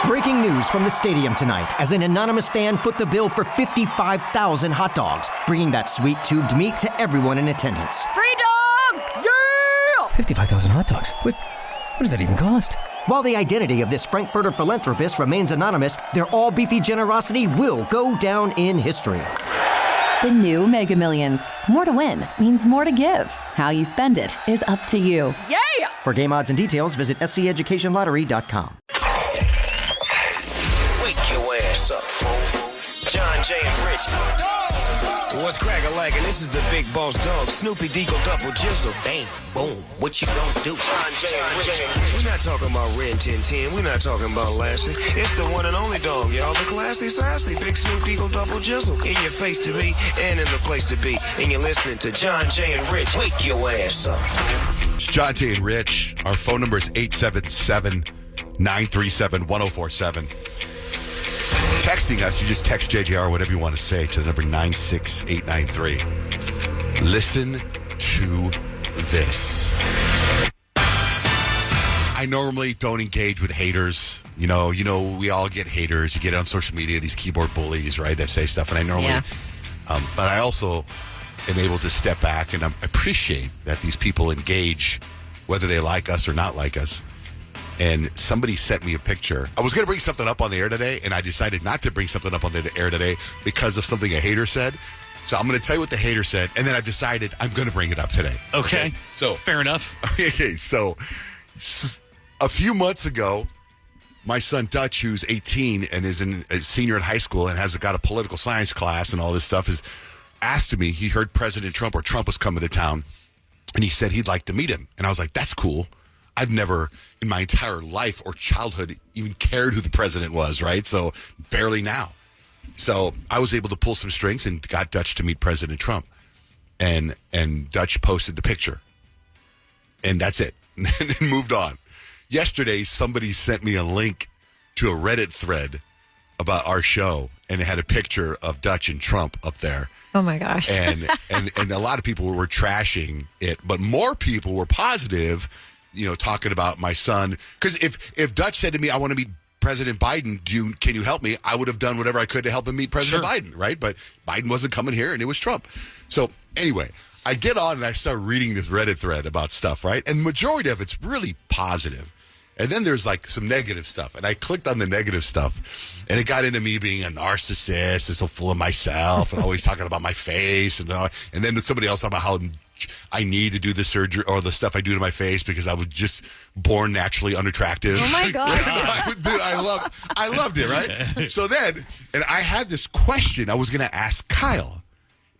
Breaking news from the stadium tonight as an anonymous fan foot the bill for 55,000 hot dogs, bringing that sweet tubed meat to everyone in attendance. Free dogs! Yeah! 55,000 hot dogs? What does that even cost? While the identity of this Frankfurter philanthropist remains anonymous, their all-beefy generosity will go down in history. The new Mega Millions. More to win means more to give. How you spend it is up to you. Yeah! For game odds and details, visit sceducationlottery.com. Wake your ass up, fool. Johnjay and Rich. What's crack-a-lackin'? This is the big boss dog, Snoopy Deagle Double Jizzle. Bang, boom, what you gonna do? Johnjay and Rich. We're not talking about Ren 1010. We're not talking about Lassie. It's the one and only dog, y'all. The classy, sassy, big Snoop Deagle Double Jizzle. In your face to be and in the place to be. And you're listening to Johnjay and Rich. Wake your ass up. It's Johnjay and Rich. Our phone number is 877-937-1047. Texting us, you just text JJR, whatever you want to say, to the number 96893. Listen to this. I normally don't engage with haters. You know, we all get haters. You get it on social media, these keyboard bullies, right, that say stuff. And I normally, but I also am able to step back and appreciate that these people engage, whether they like us or not like us. And somebody sent me a picture. I was going to bring something up on the air today, and I decided not to bring something up on the air today because of something a hater said. So I'm going to tell you what the hater said, and then I've decided I'm going to bring it up today. Okay. So fair enough. Okay, so a few months ago, my son Dutch, who's 18 and is a senior in high school and has got a political science class and all this stuff, is asked me. He heard President Trump, or Trump was coming to town, and he said he'd like to meet him. And I was like, that's cool. I've never in my entire life or childhood even cared who the president was, right? So barely now. So I was able to pull some strings and got Dutch to meet President Trump. And Dutch posted the picture. And that's it. And moved on. Yesterday, somebody sent me a link to a Reddit thread about our show, and it had a picture of Dutch and Trump up there. Oh my gosh. And a lot of people were trashing it, but more people were positive, talking about my son. Because if Dutch said to me, I want to meet President Biden, can you help me? I would have done whatever I could to help him meet President Biden, right? But Biden wasn't coming here, and it was Trump. So anyway, I get on and I start reading this Reddit thread about stuff, right? And the majority of it's really positive. And then there's like some negative stuff. And I clicked on the negative stuff, and it got into me being a narcissist and so full of myself and always talking about my face. And then somebody else talking about how I need to do the surgery or the stuff I do to my face because I was just born naturally unattractive. Oh my God. Dude, I loved it, right? So then, and I had this question I was going to ask Kyle,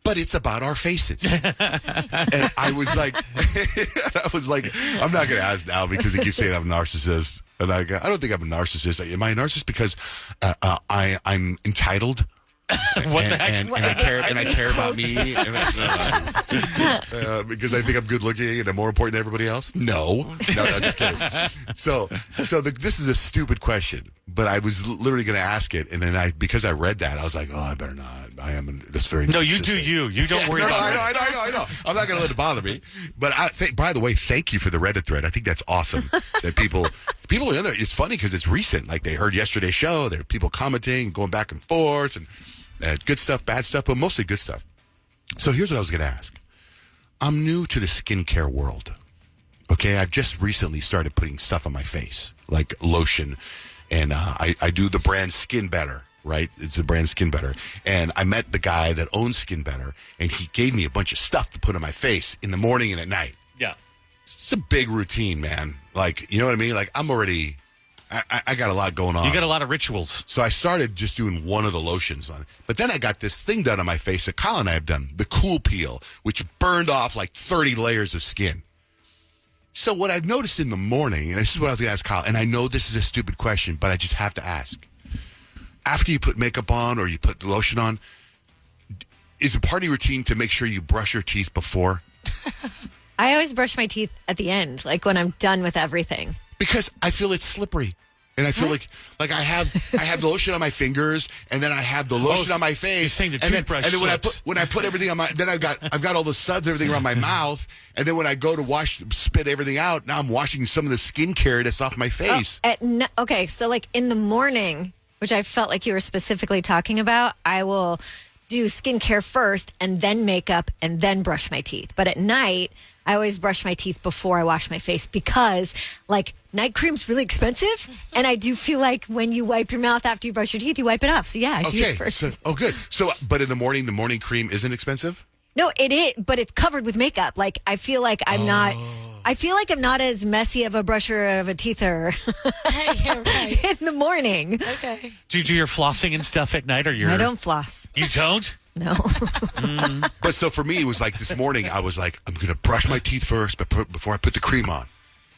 but it's about our faces. And I was like, I'm not going to ask now because he keeps saying I'm a narcissist. And I don't think I'm a narcissist. Am I a narcissist? Because I'm entitled. What the heck? And I care about me. Because I think I'm good looking and I'm more important than everybody else. No, just kidding. So this is a stupid question, but I was literally going to ask it, and then because I read that, I was like, oh, I better not. That's very no. You do you. You don't worry about it. I know. I'm not going to let it bother me. But by the way, thank you for the Reddit thread. I think that's awesome that people in there. It's funny because it's recent. Like they heard yesterday's show. There are people commenting, going back and forth, and good stuff, bad stuff, but mostly good stuff. So here's what I was going to ask. I'm new to the skincare world. Okay, I've just recently started putting stuff on my face, like lotion, and I do the brand Skin Better, right? It's the brand Skin Better. And I met the guy that owns Skin Better, and he gave me a bunch of stuff to put on my face in the morning and at night. Yeah. It's a big routine, man. Like, you know what I mean? Like, I'm already... I got a lot going on. You got a lot of rituals. So I started just doing one of the lotions on it. But then I got this thing done on my face that Kyle and I have done, the Cool Peel, which burned off like 30 layers of skin. So what I've noticed in the morning, and this is what I was going to ask Kyle, and I know this is a stupid question, but I just have to ask. After you put makeup on or you put the lotion on, is a party routine to make sure you brush your teeth before? I always brush my teeth at the end, like when I'm done with everything. Because I feel it's slippery. And I feel like I have the lotion on my fingers, and then I have the lotion on my face. You're saying the and toothbrush then slips. when I put everything on my, then I've got all the suds, everything around my mouth, and then when I go to spit everything out, now I'm washing some of the skincare that's off my face. Okay, so like in the morning, which I felt like you were specifically talking about, I will do skincare first and then makeup and then brush my teeth. But at night, I always brush my teeth before I wash my face because, like, night cream's really expensive, and I do feel like when you wipe your mouth after you brush your teeth, you wipe it off. So yeah, I do it first. Good. So, but in the morning cream isn't expensive? No, it is, but it's covered with makeup. Like, I feel like I'm not. I feel like I'm not as messy of a brusher of a teether Yeah, right. in the morning. Okay. Do you do your flossing and stuff at night, or I don't floss. You don't? No. But so for me, it was like this morning, I was like, I'm going to brush my teeth first before I put the cream on.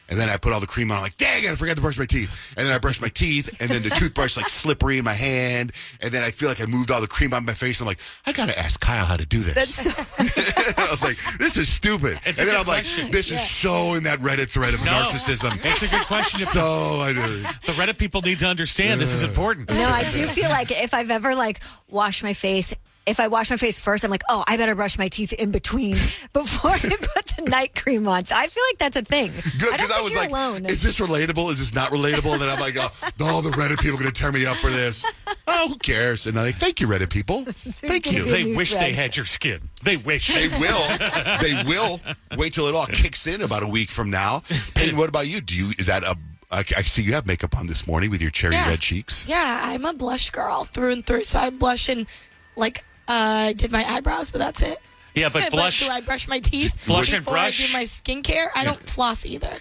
And then I put all the cream on. I'm like, dang it, I forgot to brush my teeth. And then I brushed my teeth, and then the toothbrush like slippery in my hand. And then I feel like I moved all the cream on my face. I'm like, I got to ask Kyle how to do this. I was like, this is stupid. It's and a then good I'm like, question. this is so in that Reddit thread of narcissism. It's a good question. The The Reddit people need to understand this is important. No, I do feel like if I've ever like washed my face, if I wash my face first, I'm like, oh, I better brush my teeth in between before I put the night cream on. So I feel like that's a thing. Good, because I was like, is this relatable? Is this not relatable? And then I'm like, oh, the Reddit people are going to tear me up for this. Oh, who cares? And I'm like, thank you, Reddit people. Thank you. They wish they had your skin. They wish. They will. They will. Wait till it all kicks in about a week from now. Peyton, what about you? I see you have makeup on this morning with your cherry red cheeks. Yeah, I'm a blush girl through and through. So I blush and did my eyebrows, but that's it. Yeah, but blush. Do I brush my teeth Blush and before brush? I do my skincare? I don't floss either.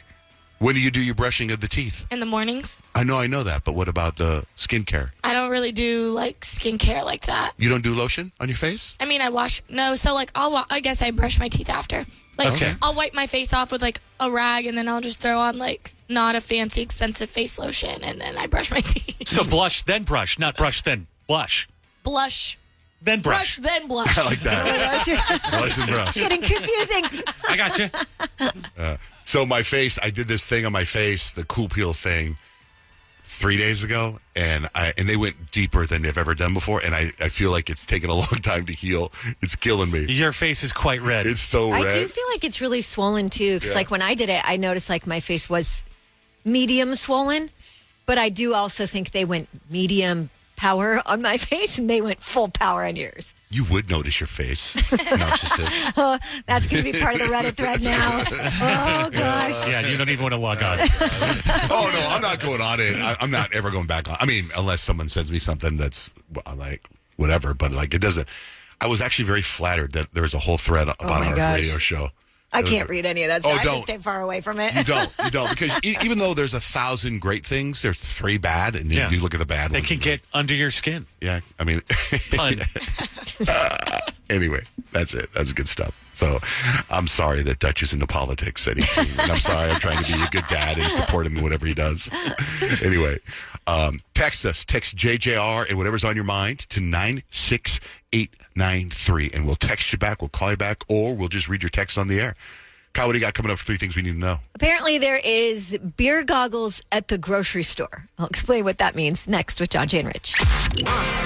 When do you do your brushing of the teeth? In the mornings. I know that, but what about the skincare? I don't really do like skincare like that. You don't do lotion on your face? I mean, I wash. No, so like I guess I brush my teeth after. Like Okay. I'll wipe my face off with like a rag, and then I'll just throw on like not a fancy expensive face lotion, and then I brush my teeth. So blush, then brush, not brush, then blush. Blush. Then brush. Then blush. I like that. Blush and brush. Getting confusing. I got you. So my face, I did this thing on my face, the Cool Peel thing, 3 days ago, and they went deeper than they've ever done before, and I feel like it's taken a long time to heal. It's killing me. Your face is quite red. It's so red. I do feel like it's really swollen too, because like when I did it, I noticed like my face was medium swollen, but I do also think they went medium power on my face and they went full power on yours. You would notice your face, narcissist. That's going to be part of the Reddit thread now. Oh, gosh. Yeah, you don't even want to log on. Oh, no, I'm not going on it. I'm not ever going back on. I mean, unless someone sends me something that's like whatever, but like it doesn't. I was actually very flattered that there was a whole thread about our radio show. I can't read any of that stuff. I don't. just stay far away from it. You don't, because even though there's 1,000 great things, there's 3 bad, and you look at the bad They ones. can get under your skin. Yeah, I mean, Pun. anyway, that's it. That's good stuff. So I'm sorry that Dutch is into politics at 18. And I'm sorry. I'm trying to be a good dad and support him in whatever he does. Anyway, text us. Text JJR and whatever's on your mind to 96893. And we'll text you back. We'll call you back. Or we'll just read your text on the air. Kyle, what do you got coming up for 3 things we need to know? Apparently, there is beer goggles at the grocery store. I'll explain what that means next with Johnjay and Rich.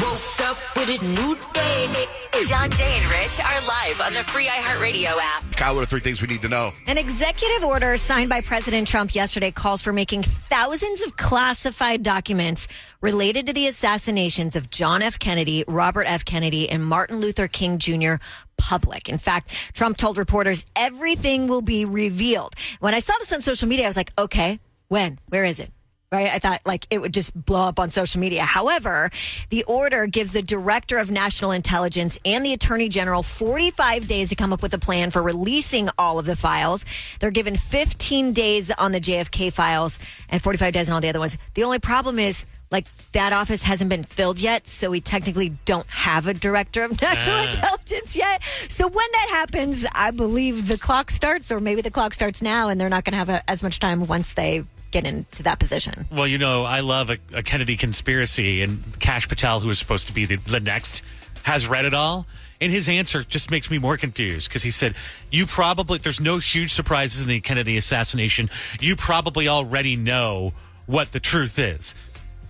Woke up with a new day. Johnjay and Rich are live on the free iHeartRadio app. Kyle, what are 3 things we need to know? An executive order signed by President Trump yesterday calls for making thousands of classified documents related to the assassinations of John F. Kennedy, Robert F. Kennedy, and Martin Luther King Jr. public. In fact, Trump told reporters everything will be revealed. When I saw this on social media, I was like, okay, when? Where is it? Right? I thought like it would just blow up on social media. However, the order gives the Director of National Intelligence and the Attorney General 45 days to come up with a plan for releasing all of the files. They're given 15 days on the JFK files and 45 days on all the other ones. The only problem is like that office hasn't been filled yet, so we technically don't have a Director of National Intelligence yet. So when that happens, I believe the clock starts, or maybe the clock starts now, and they're not going to have as much time once they get into that position. Well, you know, I love a Kennedy conspiracy, and Kash Patel, who is supposed to be the next, has read it all. And his answer just makes me more confused because he said, there's no huge surprises in the Kennedy assassination. You probably already know what the truth is.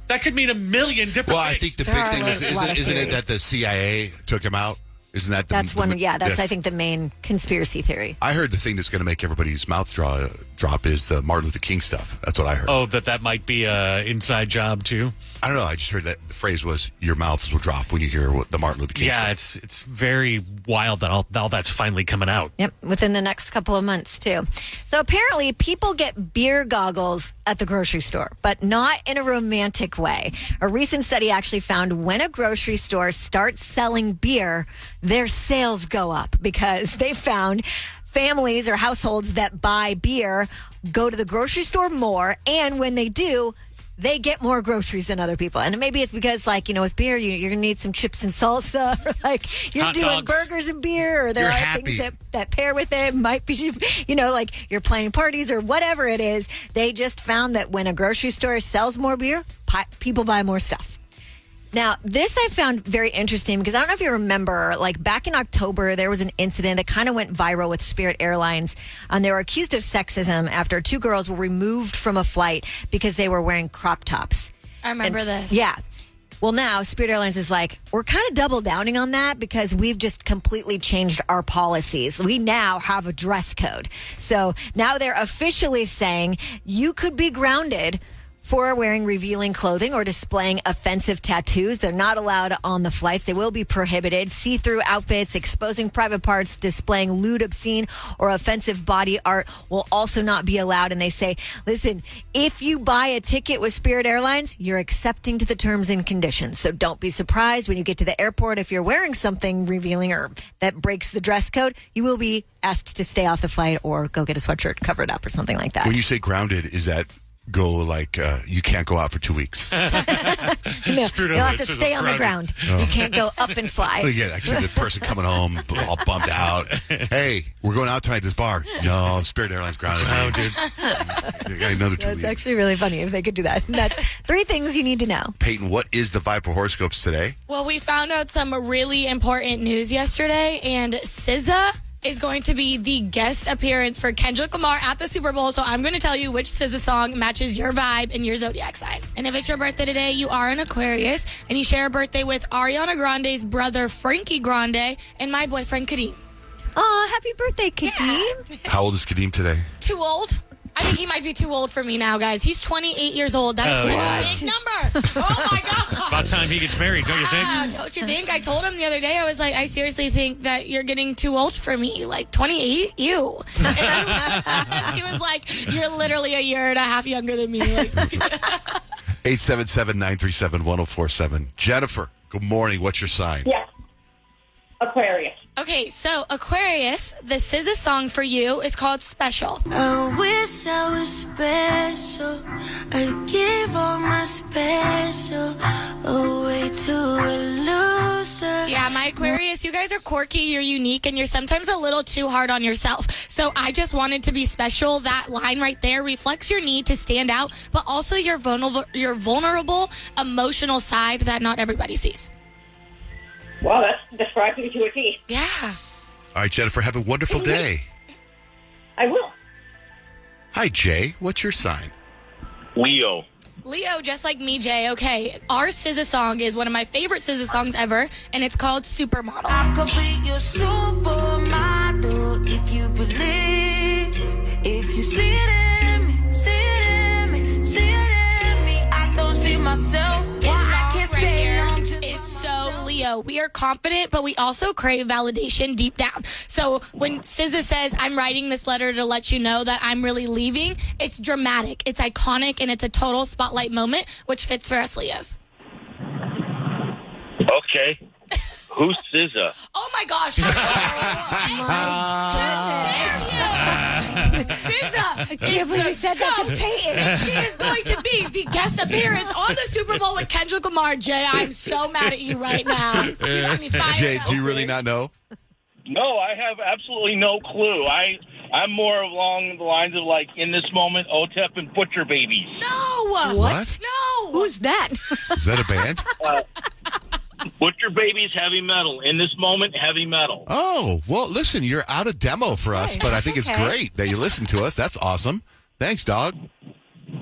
That could mean a million different Well, I things. think the big thing is, a lot of isn't it theories. that the CIA took him out? Isn't that That's one. Yeah, that's yes. I think the main conspiracy theory. I heard the thing that's going to make everybody's mouth drop is the Martin Luther King stuff. That's what I heard. Oh, that might be an inside job, too? I don't know. I just heard that the phrase was, your mouths will drop when you hear what the Martin Luther King Yeah, stuff. it's very wild that all that's finally coming out. Yep, within the next couple of months, too. So apparently, people get beer goggles at the grocery store, but not in a romantic way. A recent study actually found when a grocery store starts selling beer, their sales go up because they found families or households that buy beer go to the grocery store more, and when they do, they get more groceries than other people. And maybe it's because, like, with beer, you're going to need some chips and salsa, or like you're Hot doing dogs. burgers and beer, or there You're are happy. things that pair with it. Might be, like you're planning parties or whatever it is. They just found that when a grocery store sells more beer, people buy more stuff. Now, this I found very interesting because I don't know if you remember, like back in October, there was an incident that kind of went viral with Spirit Airlines. And they were accused of sexism after 2 girls were removed from a flight because they were wearing crop tops. I remember this. Yeah. Well, now Spirit Airlines is like, we're kind of double downing on that because we've just completely changed our policies. We now have a dress code. So now they're officially saying you could be grounded for wearing revealing clothing or displaying offensive tattoos. They're not allowed on the flights. They will be prohibited. See-through outfits, exposing private parts, displaying lewd, obscene, or offensive body art will also not be allowed. And they say, listen, if you buy a ticket with Spirit Airlines, you're accepting to the terms and conditions. So don't be surprised when you get to the airport if you're wearing something revealing or that breaks the dress code. You will be asked to stay off the flight or go get a sweatshirt, cover it up, or something like that. When you say grounded, is that go like you can't go out for 2 weeks? No, Spirit you'll have Airlines to is stay on the grounded. ground. You can't go up and fly. Oh, yeah, actually, the person coming home all bummed out. Hey, we're going out tonight to this bar. No, Spirit Airlines grounded me. Oh, dude. You got another 2 That's weeks. actually really funny if they could do that. That's 3 things you need to know. Peyton, what is the Viper horoscopes today? Well, we found out some really important news yesterday, and SZA is going to be the guest appearance for Kendrick Lamar at the Super Bowl. So I'm going to tell you which SZA song matches your vibe and your zodiac sign. And if it's your birthday today, you are an Aquarius, and you share a birthday with Ariana Grande's brother, Frankie Grande, and my boyfriend, Kadeem. Oh, happy birthday, Kadeem. How old is Kadeem today? Too old? I think he might be too old for me now, guys. He's 28 years old. That is such a big number. Oh, my God. About time he gets married, don't you think? Don't you think? I told him the other day, I was like, I seriously think that you're getting too old for me. Like, 28? Ew. And he was like, you're literally a year and a half younger than me. Like, 877-937-1047. Jennifer, good morning. What's your sign? Yes. Aquarius. okay, so Aquarius, the SZA song for you is called Special. I wish I was special. I give all my special away to a loser. Yeah, my Aquarius, you guys are quirky, you're unique, and you're sometimes a little too hard on yourself. So I just wanted to be special. That line right there reflects your need to stand out, but also your vulnerable emotional side that not everybody sees. Well, that describes me to a T. Yeah. All right, Jennifer, have a wonderful day. I will. Hi, Jay. What's your sign? Leo. Leo, just like me, Jay. Okay, our SZA song is one of my favorite SZA songs ever, and it's called Supermodel. I could be your supermodel if you believe. If you see it in me, see it in me, see it in me. I don't see myself. This I song can't right stay here long just is so Leo. We are confident, but we also crave validation deep down. So when SZA says, I'm writing this letter to let you know that I'm really leaving, it's dramatic, it's iconic, and it's a total spotlight moment, which fits for us Leos. Okay. Who's SZA? Oh my gosh. SZA. I can't believe you said that to Peyton. And she is going to be the guest appearance on the Super Bowl with Kendrick Lamar. Jay, I'm so mad at you right now. You got me fired Jay, up. do you really not know? No, I have absolutely no clue. I'm more along the lines of like in this moment, OTEP and Butcher Babies. No. What? No. Who's that? Is that a band? Butcher Babies, heavy metal. In this moment, heavy metal. Oh, well, listen, you're out of demo for us, but I think it's Okay. great that you listen to us. That's awesome. Thanks, dog.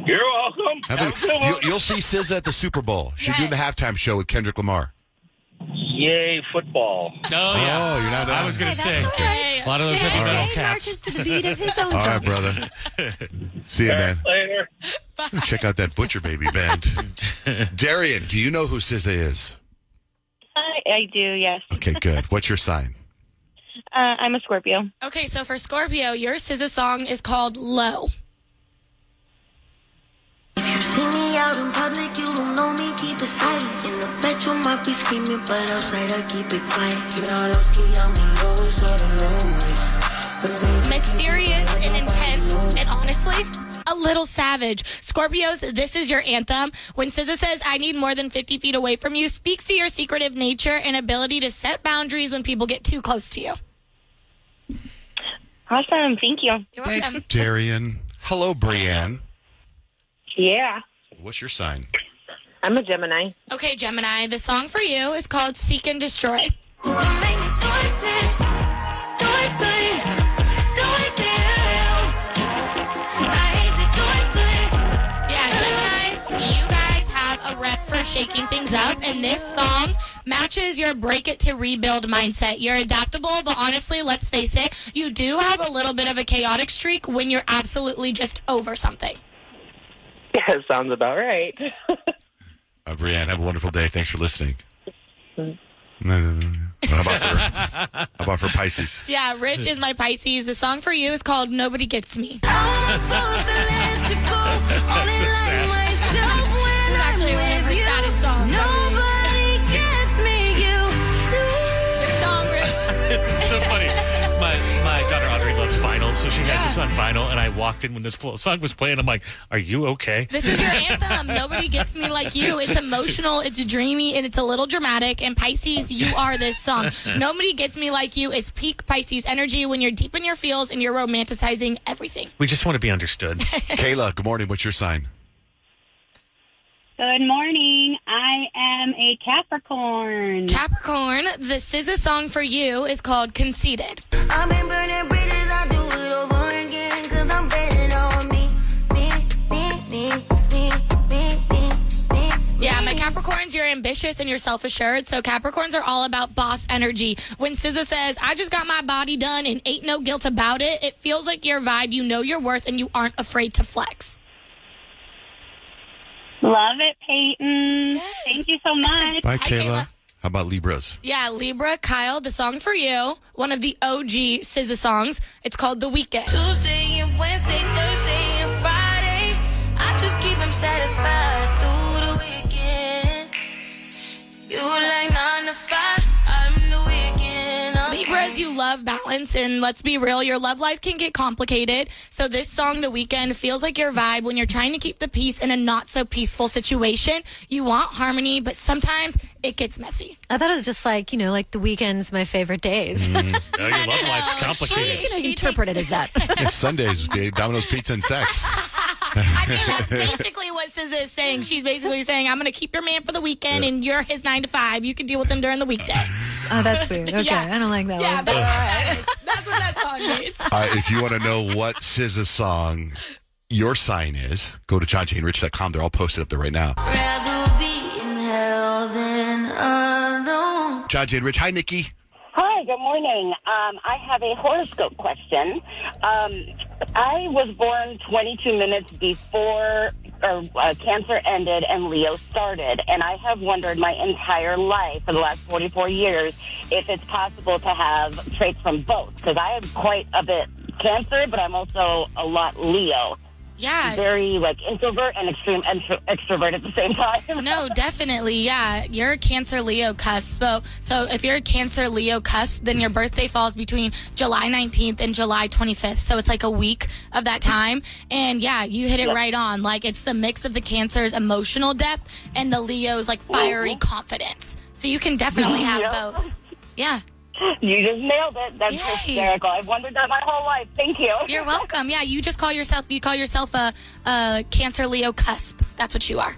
You're welcome. day. You'll see SZA at the Super Bowl. She's doing the halftime show with Kendrick Lamar. Yay, football. Oh, yeah. Oh, you're not. I was going to say. Okay. A lot of those heavy metal He cats. marches to the beat of his own All right, drum. brother. See you, man. Later. Check out that Butcher Baby band. Darian, do you know who SZA is? I do, yes. Okay, good. What's your sign? I'm a Scorpio. Okay, so for Scorpio, your SZA song is called Low. If you see me out in public, you don't know me, keep it silent. In the bedroom, I be screaming, but outside, I keep it quiet. Keep it all low ski, I'm the lowest of the lowest. Mysterious and intense, and honestly, a little savage. Scorpios, this is your anthem. When SZA says, I need more than 50 feet away from you, speaks to your secretive nature and ability to set boundaries when people get too close to you. Awesome, thank you. You're Thanks, welcome. Darian. Hello, Brienne. Yeah. What's your sign? I'm a Gemini. Okay, Gemini, the song for you is called Seek and Destroy. Yeah, Geminis, you guys have a rep for shaking things up, and this song matches your break it to rebuild mindset. You're adaptable, but honestly, let's face it, you do have a little bit of a chaotic streak when you're absolutely just over something. Yeah, sounds about right. Brienne, have a wonderful day. Thanks for listening. How about for Pisces? Yeah, Rich is my Pisces. The song for you is called Nobody Gets Me. That's so sad. This is actually one of her saddest songs. Nobody gets me, you do. Good song, Rich. It's so funny. My daughter Audrey loves vinyl, so she has this on vinyl, and I walked in when this song was playing. I'm like, are you okay? This is your anthem. Nobody gets me like you. It's emotional, it's dreamy, and it's a little dramatic. And Pisces, you are this song. Nobody gets me like you is peak Pisces energy when you're deep in your feels and you're romanticizing everything. We just want to be understood. Kayla, good morning. What's your sign? Good morning. I am a Capricorn. Capricorn, the SZA song for you is called Conceited. I've been burning bridges, I do it over again, cause I'm betting on me. Yeah, my Capricorns, you're ambitious and you're self-assured. So Capricorns are all about boss energy. When SZA says, I just got my body done and ain't no guilt about it, it feels like your vibe. You know your worth and you aren't afraid to flex. Love it, Peyton. Thank you so much. Bye, Kayla. How about Libras? Yeah, Libra, Kyle, the song for you, one of the OG SZA songs. It's called The Weekend. Tuesday and Wednesday, Thursday and Friday, I just keep him satisfied through the weekend. You like 9 to 5, I'm the weekend. Libras, you love balance, and let's be real, your love life can get complicated. So this song, The Weekend, feels like your vibe when you're trying to keep the peace in a not so peaceful situation. You want harmony, but sometimes it gets messy. I thought it was just like, like the weekend's my favorite days. Oh, your love life's complicated. She's going to interpret it as that. Yeah, Sundays, Domino's Pizza and Sex. I mean, that's basically what SZA is saying. She's basically saying, I'm going to keep your man for the weekend, and you're his 9 to 5. You can deal with him during the weekday. Oh, that's weird. Okay, Yeah. I don't like that Yeah, one. that's what that song means. If you want to know what SZA song your sign is, go to JohnJayandRich.com. They're all posted up there right now. Rather be in hell than alone. John Jay and Rich. Hi, Nikki. Hi, good morning. I have a horoscope question. I was born 22 minutes before Cancer ended and Leo started, and I have wondered my entire life for the last 44 years if it's possible to have traits from both, because I am quite a bit Cancer, but I'm also a lot Leo. Yeah. Very, introvert and extreme extrovert at the same time. No, definitely. Yeah. You're a Cancer Leo cusp. So if you're a Cancer Leo cusp, then your birthday falls between July 19th and July 25th. So it's like a week of that time. And yeah, you hit it right on. It's the mix of the Cancer's emotional depth and the Leo's fiery confidence. So you can definitely have both. Yeah. You just nailed it. That's hysterical. I've wondered that my whole life. Thank you. You're welcome. Yeah, you call yourself a Cancer Leo cusp. That's what you are.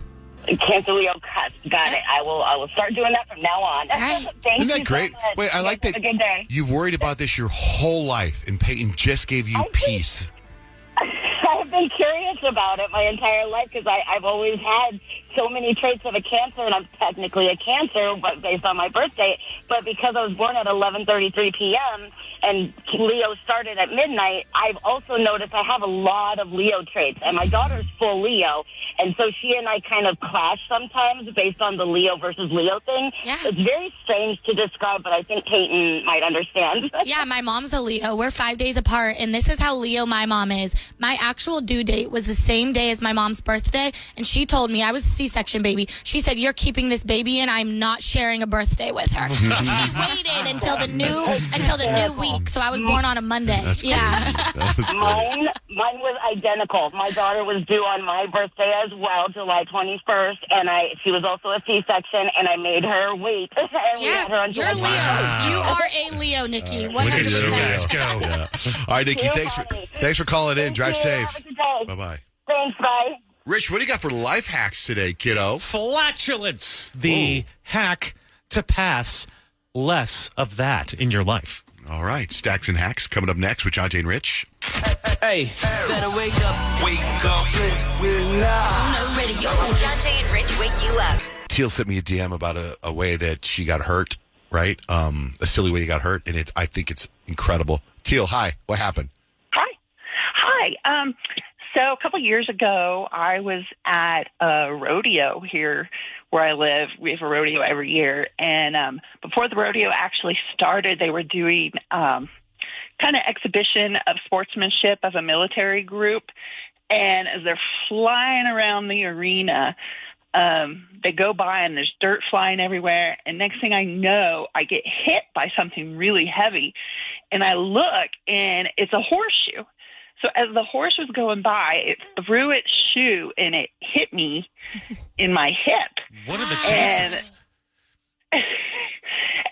Cancer Leo cusp. Got it. I will start doing that from now on. All right. Thank Isn't you that great? so much. Wait, I like that. Have a good day. You've worried about this your whole life, and Peyton just gave you peace. I've been curious about it my entire life because I've always had so many traits of a Cancer, and I'm technically a Cancer, but based on my birth date. But because I was born at 11:33 p.m. and Leo started at midnight, I've also noticed I have a lot of Leo traits, and my daughter's full Leo, and so she and I kind of clash sometimes based on the Leo versus Leo thing. Yeah. It's very strange to describe, but I think Peyton might understand. Yeah, my mom's a Leo. We're 5 days apart, and this is how Leo my mom is. My actual due date was the same day as my mom's birthday, and she told me, I was a C-section baby. She said, "You're keeping this baby, and I'm not sharing a birthday with her." And she waited until the new week, so I was born on a Monday. Mine was identical. My daughter was due on my birthday as well, July 21st, and she was also a C-section, and I made her wait. And we had her on you're July Leo. 21st. You are a Leo, Nikki. 100%. Look at you guys go. Yeah. All right, Nikki, thanks for calling in. Drive safe. Have a good day. Bye-bye. Thanks, bye. Rich, what do you got for life hacks today, kiddo? Flatulence. The hack to pass less of that in your life. All right, Stacks and Hacks coming up next with Johnjay and Rich. Hey, better wake up. Wake up. Listen now. Radio. Johnjay and Rich wake you up. Teal sent me a DM about a way that she got hurt, right? A silly way you got hurt, and I think it's incredible. Teal, hi. What happened? Hi. So a couple years ago, I was at a rodeo here where I live. We have a rodeo every year. And before the rodeo actually started, they were doing kind of exhibition of sportsmanship of a military group. And as they're flying around the arena, they go by and there's dirt flying everywhere. And next thing I know, I get hit by something really heavy. And I look, and it's a horseshoe. So as the horse was going by, it threw its shoe, and it hit me in my hip. What are the chances?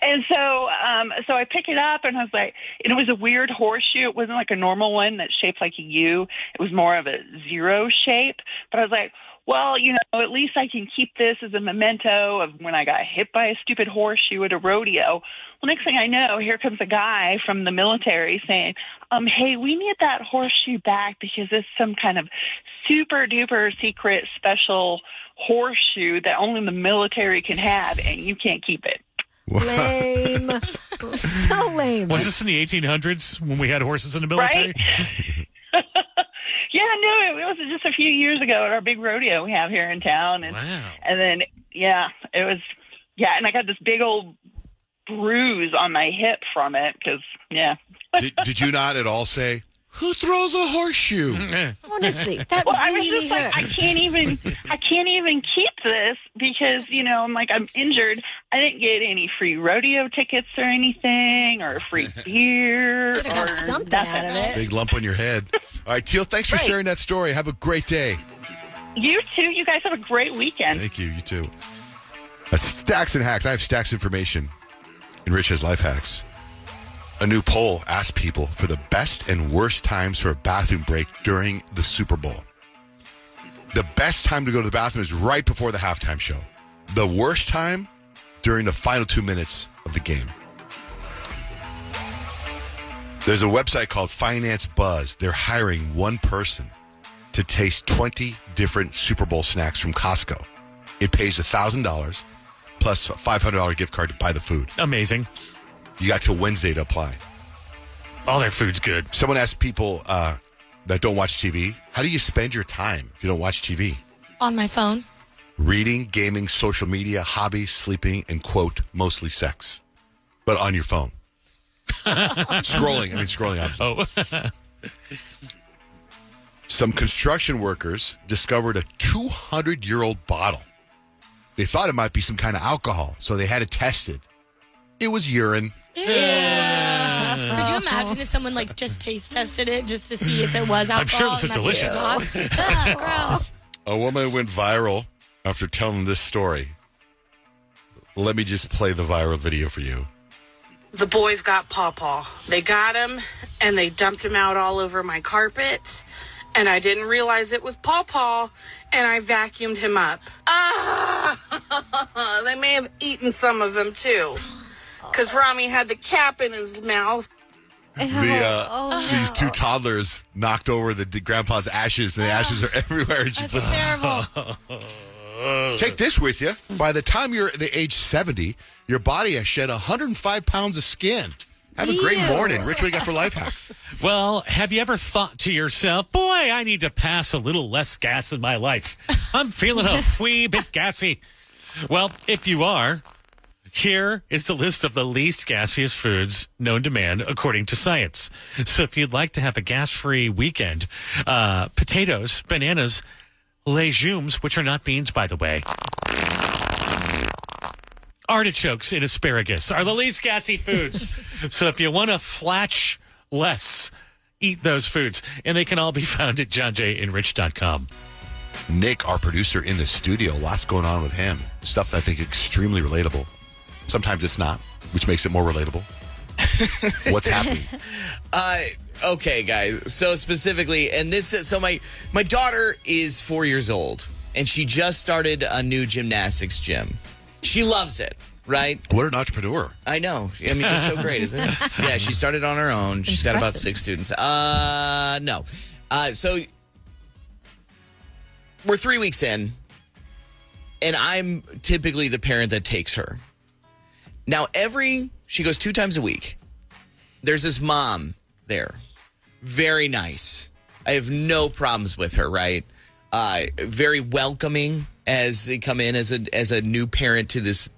And so I pick it up, and I was like, and it was a weird horseshoe. It wasn't like a normal one that's shaped like a U. It was more of a zero shape. But I was like, well, at least I can keep this as a memento of when I got hit by a stupid horseshoe at a rodeo. Well, next thing I know, here comes a guy from the military saying, hey, we need that horseshoe back because it's some kind of super duper secret special horseshoe that only the military can have, and you can't keep it. Lame. So lame. Was this in the 1800s when we had horses in the military? Right? Yeah, no, it was just a few years ago at our big rodeo we have here in town. And, wow. And then, it was, and I got this big old bruise on my hip from it because, Did you not at all say, who throws a horseshoe? Honestly, that I was really just like, hurt. I can't even keep this because, I'm like, I'm injured. I didn't get any free rodeo tickets or anything or free beer Could've got or something nothing. out of it. Big lump on your head. All right, Teal, thanks for sharing that story. Have a great day. You too. You guys have a great weekend. Thank you. You too. That's Stacks and Hacks. I have Stacks information. And Rich has life hacks. A new poll asked people for the best and worst times for a bathroom break during the Super Bowl. The best time to go to the bathroom is right before the halftime show. The worst time during the final 2 minutes of the game. There's a website called Finance Buzz. They're hiring one person to taste 20 different Super Bowl snacks from Costco. It pays $1,000 plus a $500 gift card to buy the food. Amazing. You got till Wednesday to apply. All their food's good. Someone asked people that don't watch TV, how do you spend your time if you don't watch TV? On my phone. Reading, gaming, social media, hobbies, sleeping, and, quote, mostly sex. But on your phone. Scrolling. Obviously. Oh. Some construction workers discovered a 200-year-old bottle. They thought it might be some kind of alcohol, so they had it tested. It was urine. Yeah. Could you imagine if someone just taste tested it just to see if it was alcohol? I'm sure this is delicious. Gross. A woman went viral after telling this story. Let me just play the viral video for you. The boys got Pawpaw. They got him, and they dumped him out all over my carpet, and I didn't realize it was Pawpaw, and I vacuumed him up. They may have eaten some of him, too, because Rami had the cap in his mouth. these two toddlers knocked over the grandpa's ashes, and the ashes are everywhere. And That's terrible. Take this with you. By the time you're the age 70, your body has shed 105 pounds of skin. Have a great morning. Rich, what do you got for life hacks? Well, have you ever thought to yourself, boy, I need to pass a little less gas in my life. I'm feeling a wee bit gassy. Well, if you are, here is the list of the least gaseous foods known to man, according to science. So if you'd like to have a gas-free weekend, potatoes, bananas, legumes, which are not beans, by the way, artichokes and asparagus are the least gassy foods. So if you want to flatch less, eat those foods. And they can all be found at johnjayandrich.com. Nick, our producer in the studio, lots going on with him. Stuff that I think is extremely relatable. Sometimes it's not, which makes it more relatable. What's happening? Okay, guys. So specifically, and this, so my daughter is 4 years old, and she just started a new gymnastics gym. She loves it, right? What an entrepreneur. I know. I mean, just so great, isn't it? Yeah, she started on her own. She's got about 6 students. No. So we're 3 weeks in, and I'm typically the parent that takes her. Now, she goes 2 times a week. There's this mom there. Very nice. I have no problems with her, right? Very welcoming as they come in as a new parent to this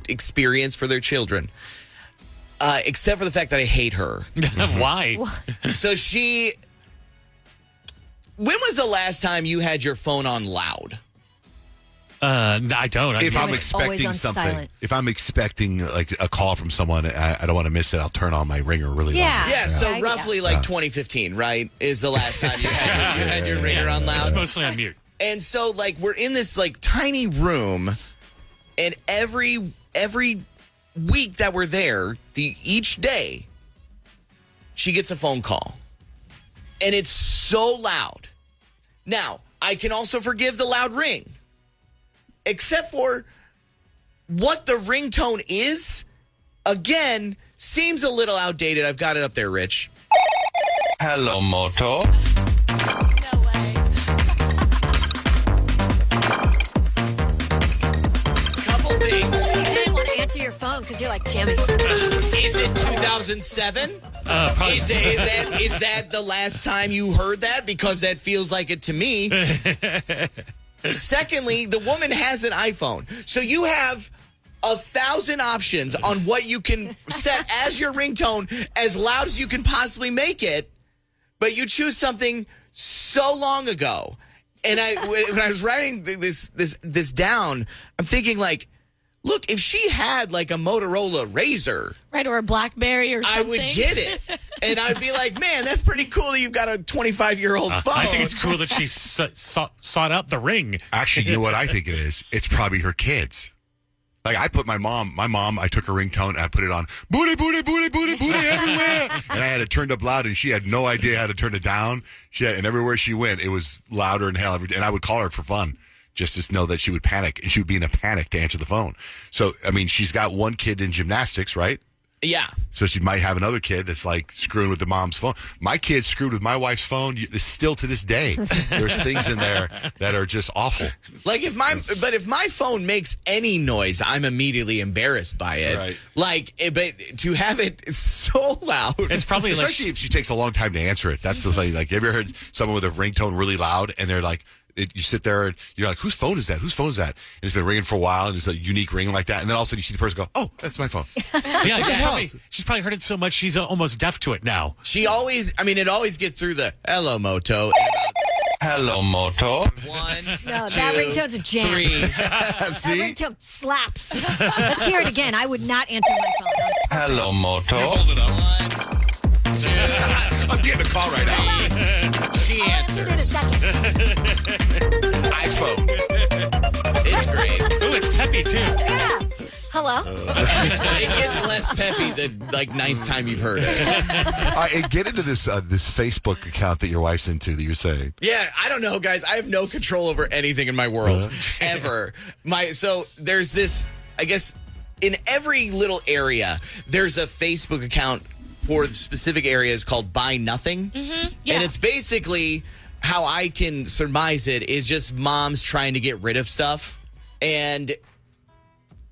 experience for their children. Except for the fact that I hate her. Why? So when was the last time you had your phone on loud? No, I don't. If I'm expecting something, silent. if I'm expecting like a call from someone, I don't want to miss it. I'll turn on my ringer really loud. Yeah, so roughly like 2015, right, is the last time you had your ringer on loud. It's mostly on mute. And so, like, we're in this like tiny room, and every week that we're there, each day, she gets a phone call, and it's so loud. Now, I can also forgive the loud ring. Except for what the ringtone is, again, seems a little outdated. I've got it up there, Rich. Hello, Moto. No way. Couple things. You didn't want to answer your phone because you're like, Jimmy. Is it 2007? Probably. Is that the last time you heard that? Because that feels like it to me. Secondly, the woman has an iPhone. So you have 1,000 options on what you can set as your ringtone as loud as you can possibly make it, but you choose something so long ago. And when I was writing this down, I'm thinking like, look, if she had like a Motorola Razr, Right, or a BlackBerry or something. I would get it. And I'd be like, man, that's pretty cool that you've got a 25-year-old phone. I think it's cool that she sought out the ring. Actually, you know what I think it is? It's probably her kids. Like, I put my mom, I took her ringtone and I put it on, booty, booty, booty, booty, booty everywhere. And I had it turned up loud and she had no idea how to turn it down. And everywhere she went, it was louder than hell. And I would call her for fun. Just to know that she would panic, and she would be in a panic to answer the phone. So, I mean, she's got one kid in gymnastics, right? Yeah. So she might have another kid that's like screwing with the mom's phone. My kid screwed with my wife's phone. Still to this day, there's things in there that are just awful. Like if my phone makes any noise, I'm immediately embarrassed by it. Right. Like, but to have it so loud, it's probably especially if she takes a long time to answer it. That's the thing. Like, have you ever heard someone with a ringtone really loud and they're like, you sit there and you're like, whose phone is that? Whose phone is that? And it's been ringing for a while and it's a unique ring like that. And then all of a sudden you see the person go, oh, that's my phone. Yeah, she's probably heard it so much she's almost deaf to it now. It always gets through the hello, Moto. Hello, Moto. 1, No, 2, that ringtone's a jam. 3. That ringtone slaps. Let's hear it again. I would not answer my phone. Hello, Moto. Hold it up. 1, 2. I'm getting a call right now. She answers. iPhone. It's great. Ooh, it's peppy too. Yeah. Hello? It gets less peppy the like 9th time you've heard it. And get into this Facebook account that your wife's into that you're saying. Yeah, I don't know, guys. I have no control over anything in my world ever. So there's this, I guess, in every little area, there's a Facebook account for the specific area is called Buy Nothing. Mm-hmm. Yeah. And it's basically, how I can surmise it, is just moms trying to get rid of stuff. And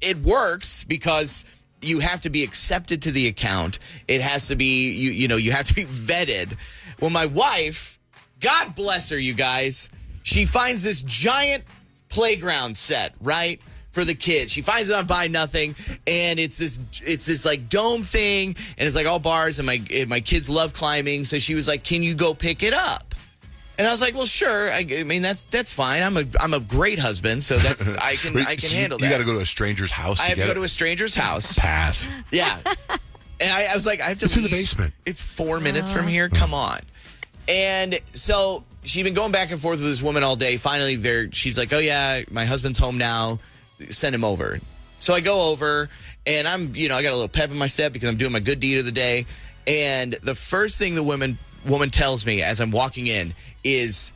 it works because you have to be accepted to the account. It has to be, you have to be vetted. Well, my wife, God bless her, you guys, she finds this giant playground set, right, for the kids. She finds it on Buy Nothing, and it's this like dome thing, and it's like all bars, and my kids love climbing. So she was like, "Can you go pick it up?" And I was like, "Well, sure. I mean, that's fine. I'm a great husband, so that's I can handle that." You got to go to a stranger's house. I have to go to a stranger's house. Pass. Yeah. And I was like, I have to. It's in the basement. It's 4 minutes from here. Come on. And so she'd been going back and forth with this woman all day. Finally, she's like, "Oh yeah, my husband's home now. Send him over." So I go over, and I'm, I got a little pep in my step because I'm doing my good deed of the day. And the first thing the woman tells me as I'm walking in is,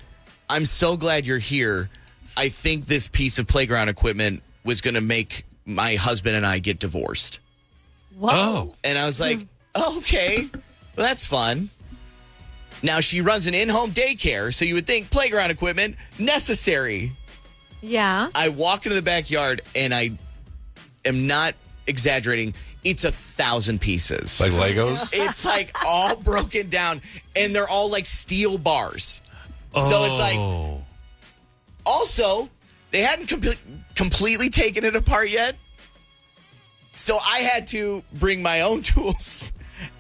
"I'm so glad you're here. I think this piece of playground equipment was going to make my husband and I get divorced." Whoa. And I was like, "Oh, okay, well, that's fun." Now, she runs an in-home daycare, so you would think playground equipment necessary. Yeah. I walk into the backyard, and I am not exaggerating. It's 1,000 pieces. Like Legos? It's like all broken down, and they're all like steel bars. So it's like, also, they hadn't completely taken it apart yet. So I had to bring my own tools